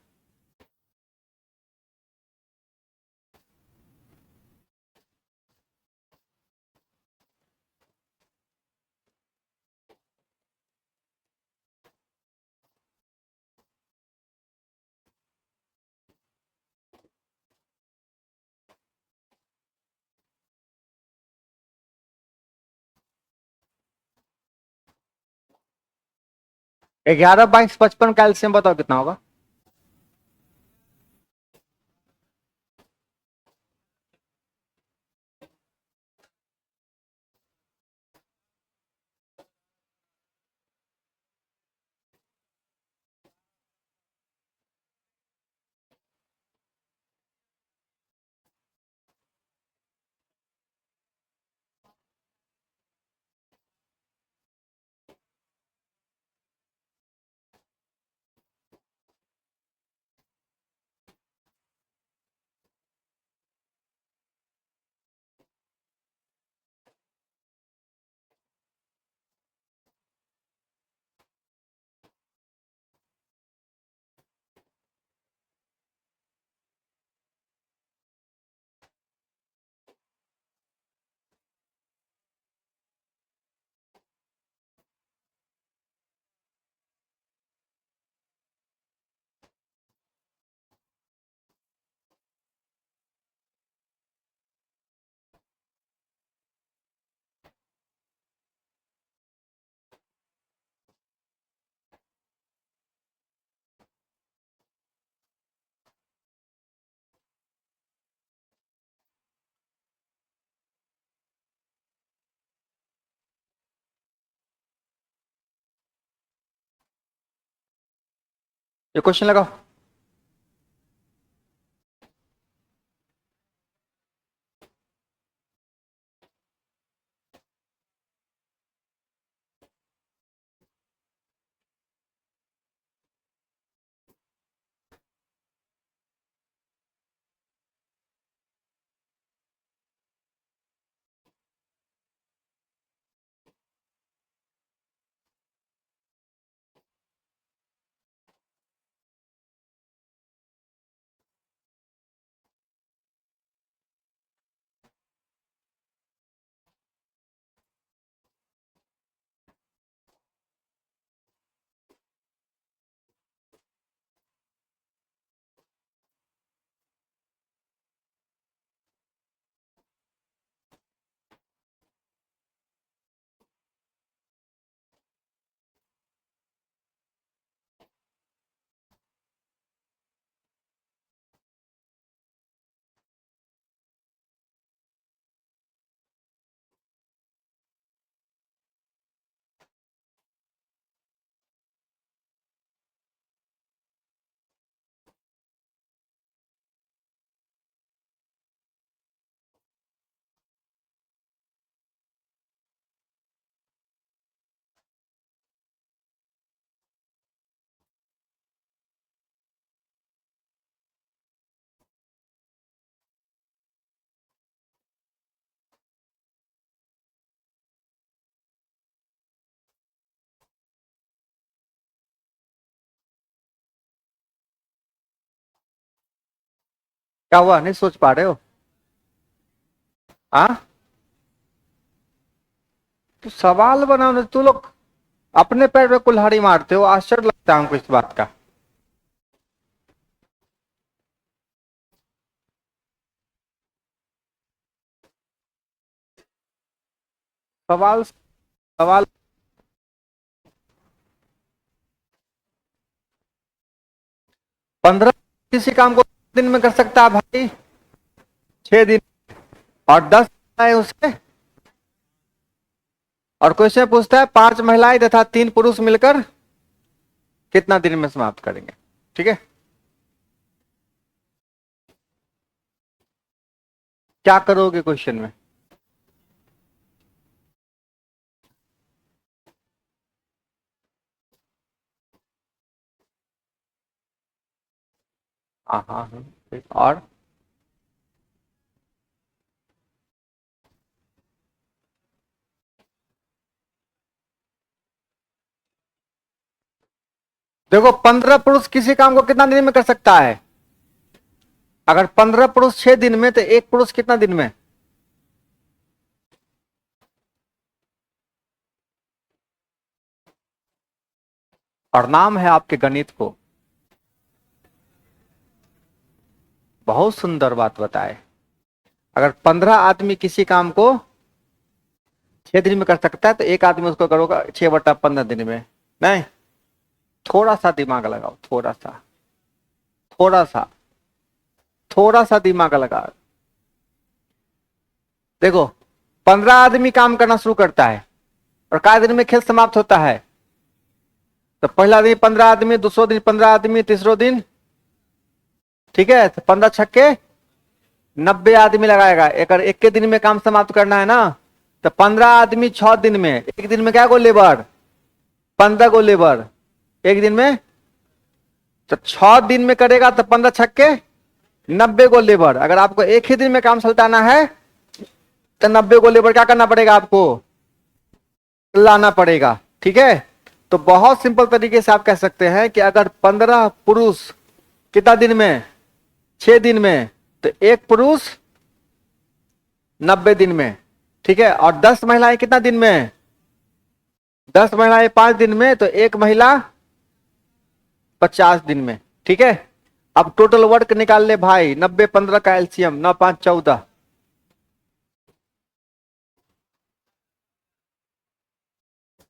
S1: ग्यारह 22 55 कैल्शियम बताओ कितना होगा? ये क्वेश्चन लगाओ। क्या हुआ, नहीं सोच पा रहे हो? हाँ, तो सवाल बनाओ ना, तू लोग अपने पैर पे कुल्हाड़ी मारते हो, आश्चर्य लगता है हमको इस बात का। सवाल सवाल 15 किसी काम को दिन में कर सकता है भाई, 6 दिन, और 10 है उसके। और क्वेश्चन पूछता है 5 महिलाएं तथा 3 पुरुष मिलकर कितना दिन में समाप्त करेंगे? ठीक है, क्या करोगे क्वेश्चन में? हाँ हाँ हाँ, ठीक। और देखो, 15 पुरुष किसी काम को कितना दिन में कर सकता है? अगर 15 पुरुष 6 दिन में, तो एक पुरुष कितना दिन में? और नाम है आपके गणित को। बहुत सुंदर बात बताए। अगर 15 आदमी किसी काम को 6 दिन में कर सकता है, तो एक आदमी उसको करोगा 6/15 दिन में। नहीं, थोड़ा सा दिमाग लगाओ, थोड़ा सा, थोड़ा सा, थोड़ा सा दिमाग लगा। देखो, 15 आदमी काम करना शुरू करता है, और कई दिन में खेल समाप्त होता है? तो पहला दिन 15 आदमी, दूसरो दिन 15 आदमी, तीसरो दिन, ठीक है, तो 15 छक्के 90 आदमी लगाएगा। एक के दिन में काम समाप्त करना है ना, तो 15 आदमी 6 दिन में, एक दिन में क्या गो लेबर? 15 गो लेबर एक दिन में। तो 6 दिन में करेगा तो 15 छक्के 90 गो लेबर। अगर आपको एक ही दिन में काम सुलटाना है, तो 90 गो लेबर क्या करना पड़ेगा आपको? लाना पड़ेगा। ठीक है, तो बहुत सिंपल तरीके से आप कह सकते हैं कि अगर 15 पुरुष कितना दिन में? 6 दिन में, तो एक पुरुष 90 दिन में। ठीक है, और 10 महिलाएं कितना दिन में? 10 महिलाएं 5 दिन में, तो एक महिला 50 दिन में। ठीक है, अब टोटल वर्क निकाल ले भाई, 90 15 का एलसीएम, 9 5 14।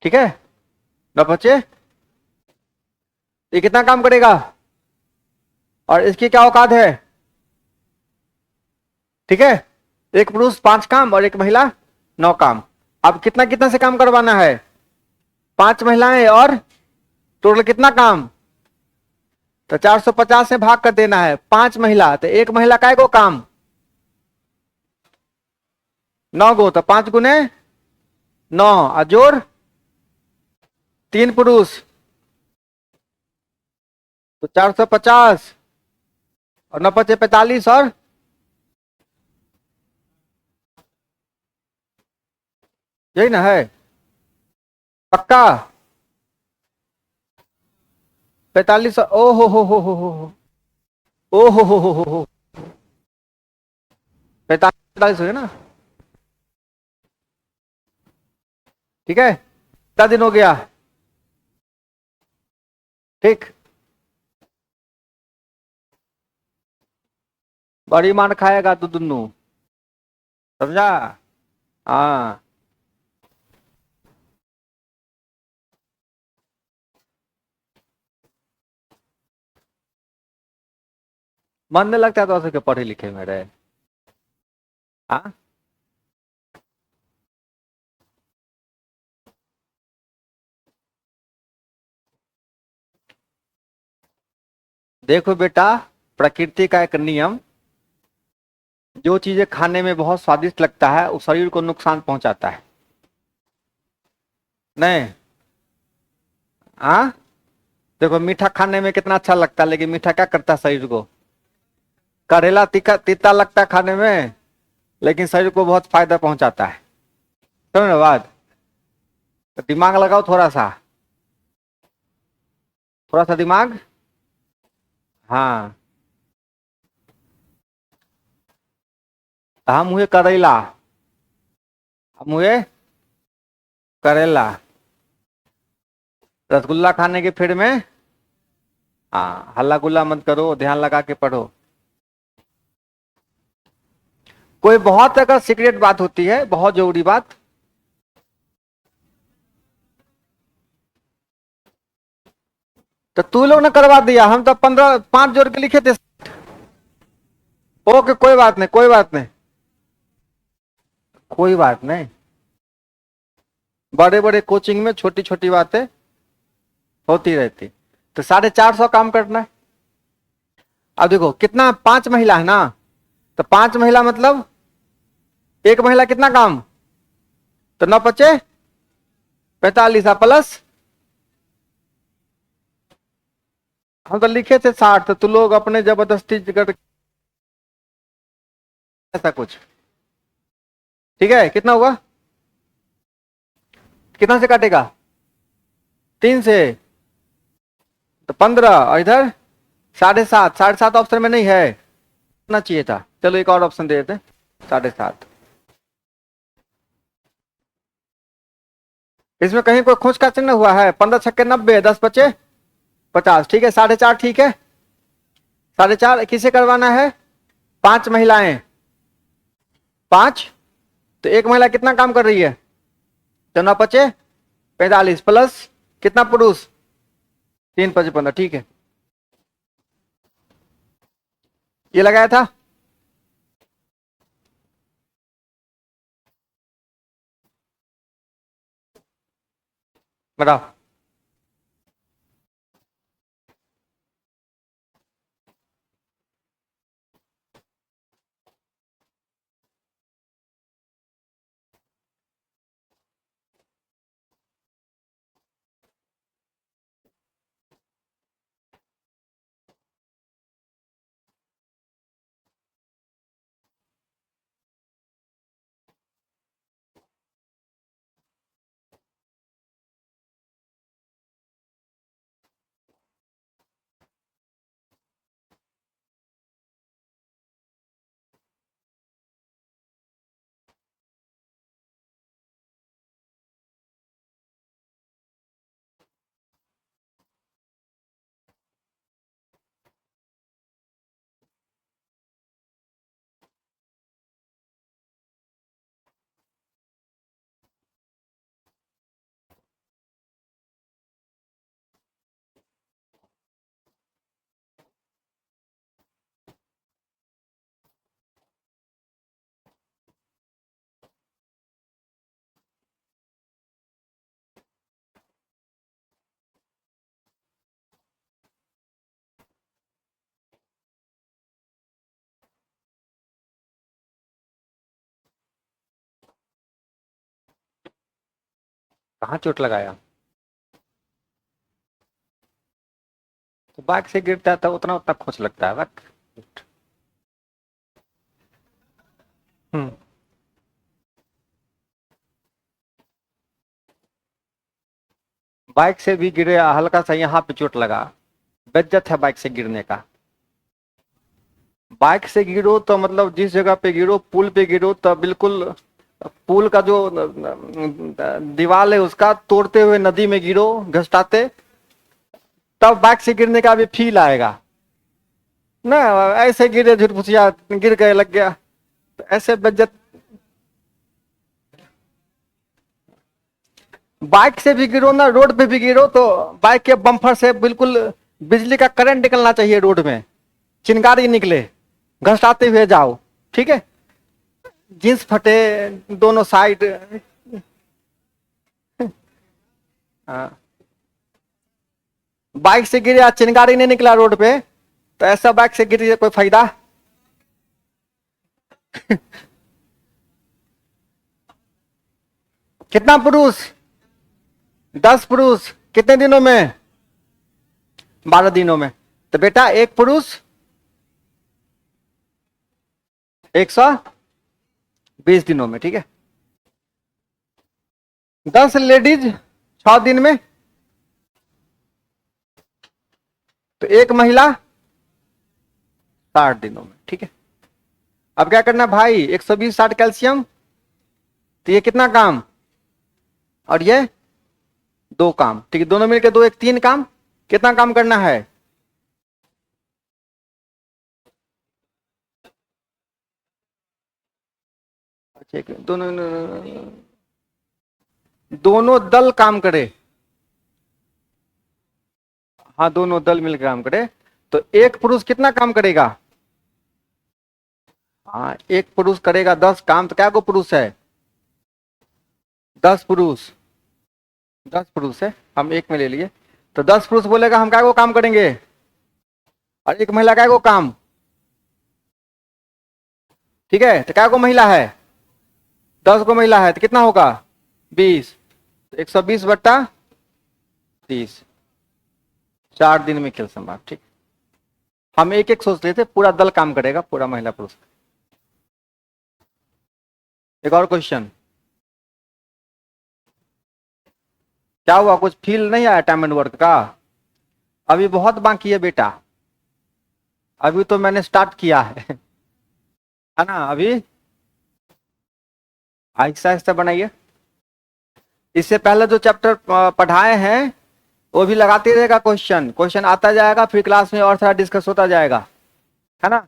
S1: ठीक है, 9 5, ये कितना काम करेगा? और इसकी क्या औकात है? ठीक है, एक पुरुष 5 काम और एक महिला 9 काम। अब कितना कितना से काम करवाना है? 5 महिलाएं और टोटल कितना काम? तो 450 से भाग कर देना है। 5 महिला, तो एक महिला का को काम? 9 गो, तो 5 गुने 9, जोड़ 3 पुरुष, तो 450, और 9 5 45, और यही ना है? पक्का? 45, ओ हो, ओ हो, 45 हो गया ना? ठीक है, कितना दिन हो गया? ठीक, बड़ी मार खाएगा तू दुनू, समझा? हाँ, मन नहीं लगता तो ऐसे पढ़े लिखे में रहे। हाँ, देखो बेटा, प्रकृति का एक नियम, जो चीजें खाने में बहुत स्वादिष्ट लगता है वो शरीर को नुकसान पहुंचाता है। नहीं? हाँ, देखो, मीठा खाने में कितना अच्छा लगता है, लेकिन मीठा क्या करता है शरीर को? करेला तीखा तीता लगता है खाने में, लेकिन शरीर को बहुत फायदा पहुंचाता है। समझ ना बात? तो दिमाग लगाओ थोड़ा सा, थोड़ा सा दिमाग। हाँ, हम हुए करेला, हम हुए करेला। रसगुल्ला खाने के फिर में, हाँ हल्ला गुल्ला मत करो, ध्यान लगा के पढ़ो। कोई बहुत अगर सीक्रेट बात होती है, बहुत जरूरी बात, तो तू लोग ने करवा दिया, हम तो 5 जोड़ के लिखे थे। ओके कोई बात नहीं, कोई बात नहीं, कोई बात नहीं। बड़े बड़े कोचिंग में छोटी छोटी बातें होती रहती। तो 450 काम करना है। अब देखो कितना, 5 महिला है ना, तो 5 महिला मतलब एक महिला कितना काम, तो 9 × 5 = 45, प्लस हम तो लिखे थे 60, तो तू लोग अपने जबरदस्ती कर ऐसा कुछ। ठीक है, कितना हुआ, कितना से काटेगा, 3 से, तो 15, और इधर 7.5, 7.5 ऑप्शन में नहीं है, इतना चाहिए था। चलो एक और ऑप्शन दे देते, 7.5। इसमें कहीं कोई खोज का चिन्ह हुआ है, 15 छक्के 90, 10 बचे 50, ठीक है 4.5 ठीक है। 4.5 किसे करवाना है, 5 महिलाएं, 5, तो एक महिला कितना काम कर रही है, तो 9 × 5 = 45, प्लस कितना पुरुष, 3 × 5 = 15, ठीक है। ये लगाया था, बताओ। कहाँ चोट लगाया, तो बाइक से गिरता था उतना उतना खोच लगता है बात। हम्म, बाइक से भी गिरे, हल्का सा यहाँ पे चोट लगा, बेइज्जत है बाइक से गिरने का। बाइक से गिरो तो मतलब जिस जगह पे गिरो, पुल पे गिरो, तो बिल्कुल पुल का जो दीवार है उसका तोड़ते हुए नदी में गिरो घसटाते, तब बाइक से गिरने का भी फील आएगा ना। ऐसे गिरे झुटपुचिया, गिर गए लग गया, तो ऐसे बेइज्जत। बाइक से भी गिरो ना, रोड पे भी गिरो, तो बाइक के बम्फर से बिल्कुल बिजली का करंट निकलना चाहिए रोड में, चिंगारी निकले, घसटाते हुए जाओ, ठीक है। जींस फटे दोनों साइड। हाँ, बाइक से गिरे, चिंगारी नहीं निकला रोड पे, तो ऐसा बाइक से गिरी कोई फायदा। कितना पुरुष, 10 पुरुष, कितने दिनों में, 12 दिनों में। तो बेटा एक पुरुष 120 दिनों में, ठीक है। 10 लेडीज 6 दिन में, तो एक महिला 60 दिनों में, ठीक है। अब क्या करना भाई, 120 60 कैल्शियम, तो ये कितना काम, और ये 2 काम, ठीक है, दोनों मिलकर 2 1 3 काम, कितना काम करना है, अच्छा दोनों दोनों दल काम करे, हाँ दोनों दल मिलकर काम करे, तो एक पुरुष कितना काम करेगा, हाँ एक पुरुष करेगा 10 काम, तो क्या को पुरुष है, 10 पुरुष, 10 पुरुष है, हम एक में ले लिए, तो 10 पुरुष बोलेगा हम क्या को काम करेंगे, और एक महिला क्या को काम, ठीक है, तो क्या को महिला है, 10 को महिला है, तो कितना होगा 20, 120/30, 4 दिन में खेल समाप्त, ठीक, हम एक एक सोच रहे थे, पूरा दल काम करेगा, पूरा महिला पुरुष। एक और क्वेश्चन, क्या हुआ, कुछ फील नहीं आया टाइम एंड वर्क का, अभी बहुत बाकी है बेटा, अभी तो मैंने स्टार्ट किया है ना, अभी आहिस्ता आहिस्ता बनाइए, इससे पहले जो चैप्टर पढ़ाए हैं वो भी लगाते रहेगा, क्वेश्चन क्वेश्चन आता जाएगा, फिर क्लास में और सारा डिस्कस होता जाएगा, है ना।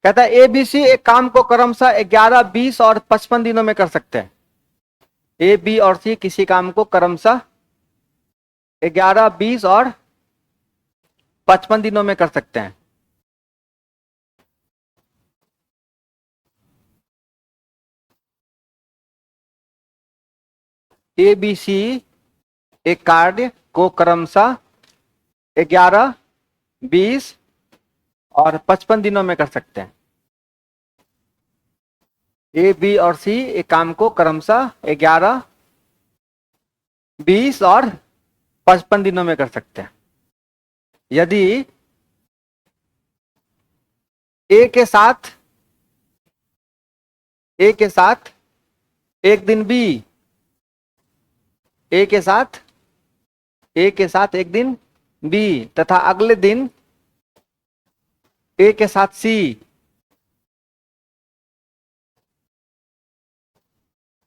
S1: कहता है ABC एक काम को क्रमशः 11 20 और 55 दिनों में कर सकते हैं, A B और C किसी काम को क्रमशः 11 20 और 55 दिनों में कर सकते हैं, ABC एक कार्य को क्रमशः 11 20 और 55 दिनों में कर सकते हैं, A B और C एक काम को क्रमशः 11 20 और 55 दिनों में कर सकते हैं, यदि A के साथ एक दिन B, A के साथ एक दिन B तथा अगले दिन A के साथ C,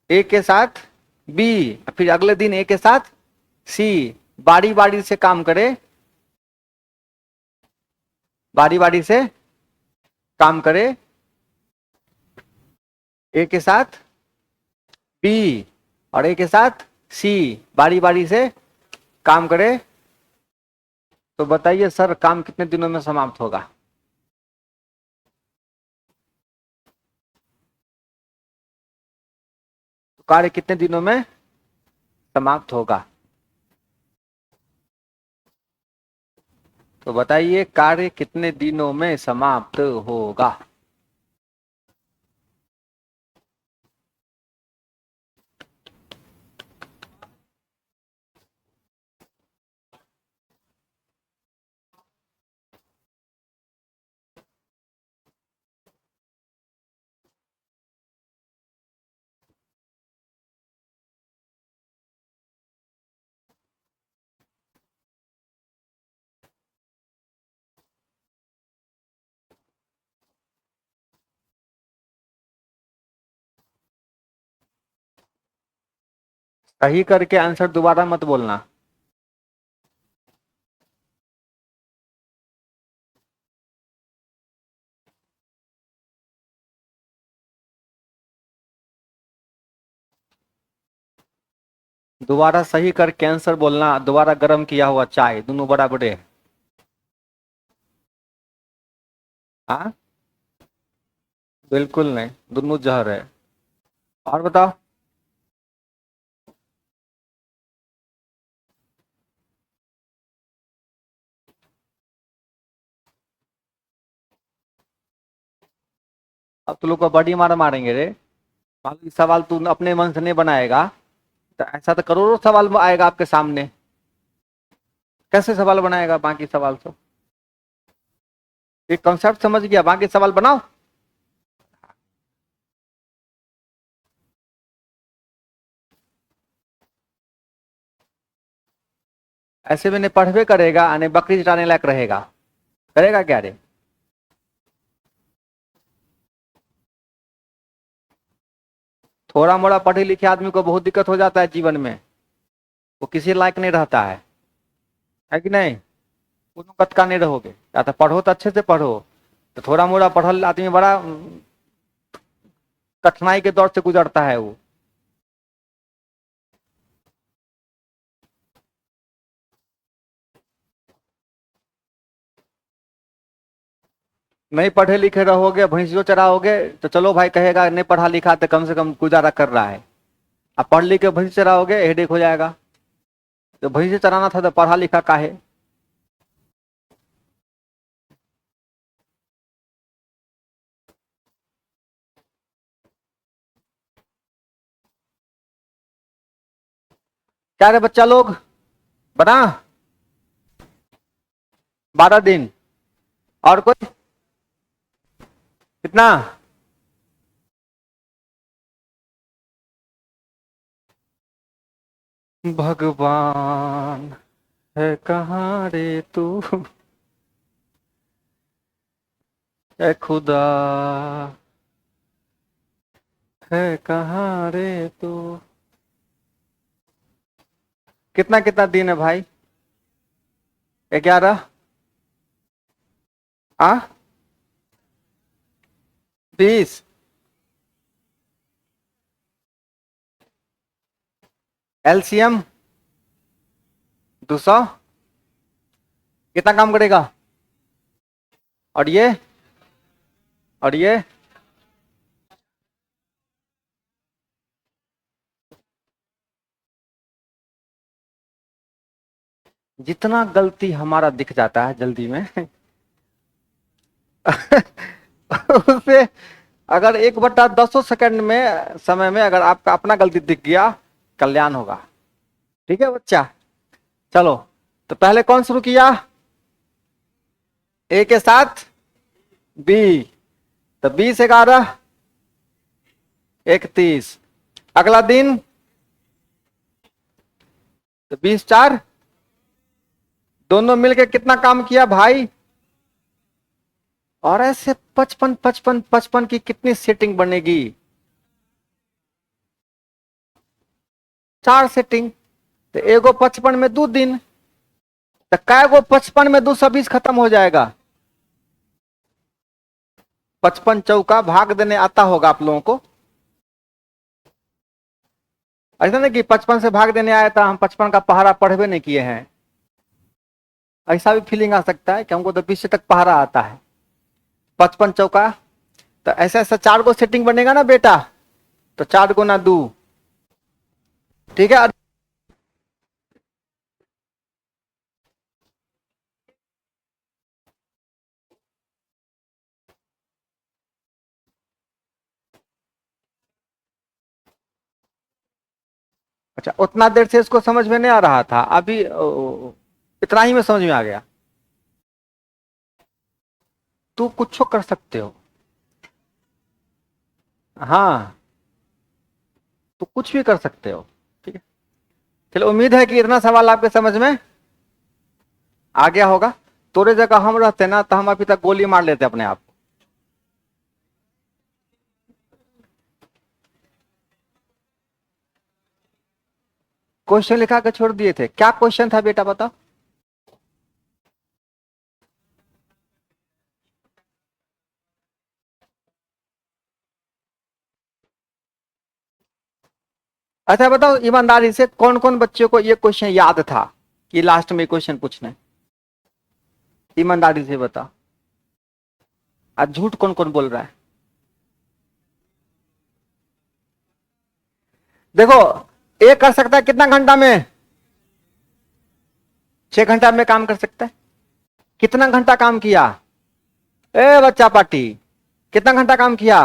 S1: A के साथ B, फिर अगले दिन A के साथ C, बारी बारी से काम करे, बारी बारी से काम करे, A के साथ B और A के साथ C बारी बारी से काम करे, तो बताइए सर काम कितने दिनों में समाप्त होगा, तो कार्य कितने दिनों में समाप्त होगा, तो बताइए कार्य कितने दिनों में समाप्त होगा। सही करके आंसर दोबारा मत बोलना, दोबारा सही करके आंसर बोलना, दोबारा गर्म किया हुआ चाय दोनों बराबर है, हाँ बिल्कुल नहीं, दोनों जहर है, और बताओ, अब तो लोग को बड़ी मार मारेंगे रे, मान लो सवाल तू अपने मन से नहीं बनाएगा, तो ऐसा तो करोड़ों सवाल आएगा आपके सामने, कैसे सवाल बनाएगा बाकी सवाल से, एक कॉन्सेप्ट समझ गया, बाकी सवाल बनाओ, ऐसे में नहीं पढ़वे करेगा, नहीं बकरी चटाने लायक रहेगा, करेगा क्या रे, थोड़ा मोड़ा पढ़े लिखे आदमी को बहुत दिक्कत हो जाता है जीवन में, वो किसी लायक नहीं रहता है कि नहीं? कोनो कट का नहीं रहोगे, या तो पढ़ो तो अच्छे से पढ़ो, तो थोड़ा मोड़ा पढ़ल आदमी बड़ा कठिनाई के दौर से गुजरता है वो। नहीं पढ़े लिखे रहोगे, भैंसियों चराओगे, तो चलो भाई कहेगा नहीं पढ़ा लिखा तो कम से कम गुजारा कर रहा है। अब पढ़ लिख के भैंस चराओगे, हेडेक हो जाएगा। तो भैंस चराना था तो पढ़ा लिखा काहे? क्या रे बच्चा लोग, बना 12 दिन। और कोई कितना? भगवान है कहाँ रे तू, ए खुदा है कहाँ रे तू। कितना कितना दिन है भाई? 11 आ 20। एलसीएम 200। कितना काम करेगा? और ये, और ये जितना गलती हमारा दिख जाता है जल्दी में उससे अगर 1/10 सेकंड में समय में अगर आपका अपना गलती दिख गया, कल्याण होगा। ठीक है बच्चा, चलो। तो पहले कौन शुरू किया? ए के साथ बी, तो 20 11 31। अगला दिन तो 20 4। दोनों मिलके कितना काम किया भाई? और ऐसे 55 55 55 की कितनी सेटिंग बनेगी? 4 सेटिंग। तो एगो 55 में 2 दिन, तो कै गो 55 में 220 खत्म हो जाएगा। 55 चौका भाग देने आता होगा आप लोगों को? ऐसा नहीं कि 55 से भाग देने आया था, हम 55 का पहाड़ा पढ़वे नहीं किए हैं। ऐसा भी फीलिंग आ सकता है कि हमको तो 20 तक पहाड़ा आता है। 55 चौका, तो ऐसा ऐसा 4 गो सेटिंग बनेगा ना बेटा, तो 4 गुना 2। ठीक है। अच्छा, उतना देर से इसको समझ में नहीं आ रहा था, अभी इतना ही में समझ में आ गया। तू कुछ कर सकते हो, हाँ, तो कुछ भी कर सकते हो। ठीक है, चलो, उम्मीद है कि इतना सवाल आपके समझ में आ गया होगा। तोरे जगह हम रहते ना तो हम अभी तक गोली मार लेते अपने आप। क्वेश्चन लिखा के छोड़ दिए थे, क्या क्वेश्चन था बेटा बताओ? अच्छा बताओ ईमानदारी से, कौन कौन बच्चों को ये क्वेश्चन याद था कि लास्ट में क्वेश्चन पूछना है? ईमानदारी से बताओ। आज झूठ कौन कौन बोल रहा है? देखो, एक कर सकता है कितना घंटा में? 6 घंटा में काम कर सकता है। कितना घंटा काम किया? ए बच्चा पार्टी, कितना घंटा काम किया?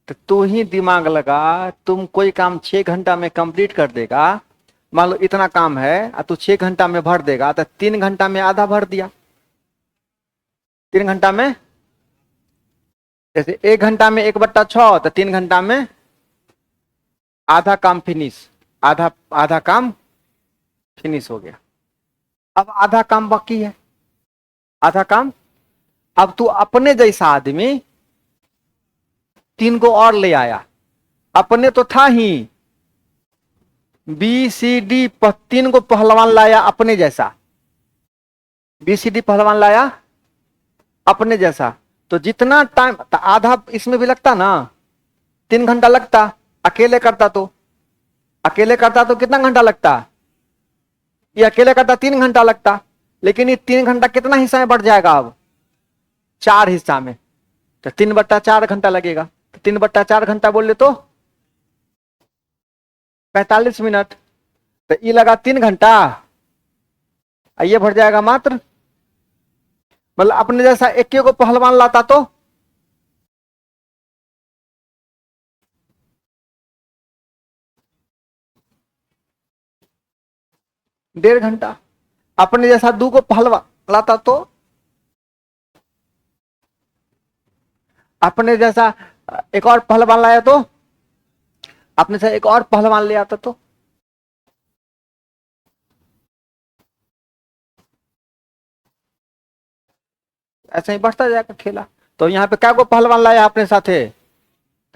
S1: तो तू ही दिमाग लगा, तुम कोई काम 6 घंटा में कंप्लीट कर देगा। मान लो इतना काम है और तू 6 घंटा में भर देगा, तो 3 घंटा में आधा भर दिया। 3 घंटा में, जैसे 1 घंटा में 1/6, तो 3 घंटा में आधा काम फिनिश, आधा आधा काम फिनिश हो गया। अब आधा काम बाकी है, आधा काम। अब तू अपने जैसा आदमी 3 को और ले आया, अपने तो था ही, बी सी डी 3 को पहलवान लाया अपने जैसा, बी सी डी पहलवान लाया अपने जैसा, तो जितना टाइम आधा इसमें भी लगता ना, 3 घंटा लगता। अकेले करता तो कितना घंटा लगता, ये अकेले करता 3 घंटा लगता, लेकिन ये 3 घंटा कितना हिस्सा में बढ़ जाएगा, अब 4 हिस्सा में, तो 3/4 घंटा लगेगा। तो 3/4 घंटा बोले तो 45 मिनट, तो ये लगा 3 घंटा, ये भर जाएगा मात्र, मतलब अपने जैसा एक को पहलवान लाता तो 1.5 घंटा, अपने जैसा 2 को पहलवान लाता तो, अपने जैसा एक और पहलवान लाया तो, अपने से एक और पहलवान ले आता तो, ऐसे ही बढ़ता जाएगा खेला। तो यहाँ पे क्या को पहलवान लाया अपने साथे,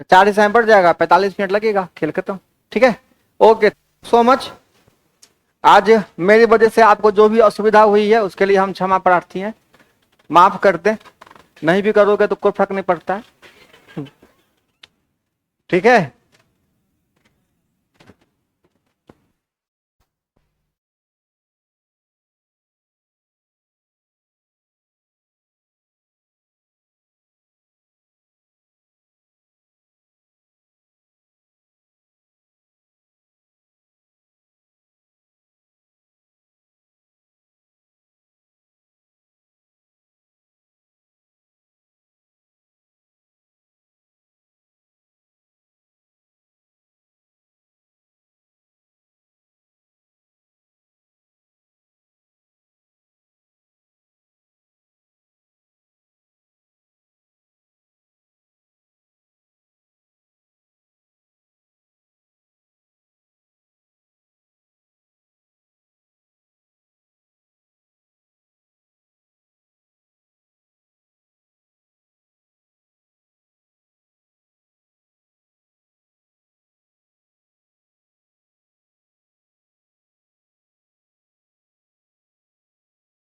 S1: 4 हिस्सा में बढ़ जाएगा, 45 मिनट लगेगा, खेल खत्म। ठीक है, ओके सो मच। आज मेरी वजह से आपको जो भी असुविधा हुई है उसके लिए हम क्षमा प्रार्थी हैं, माफ कर दें, नहीं भी करोगे तो कोई फर्क नहीं पड़ता है। ठीक है।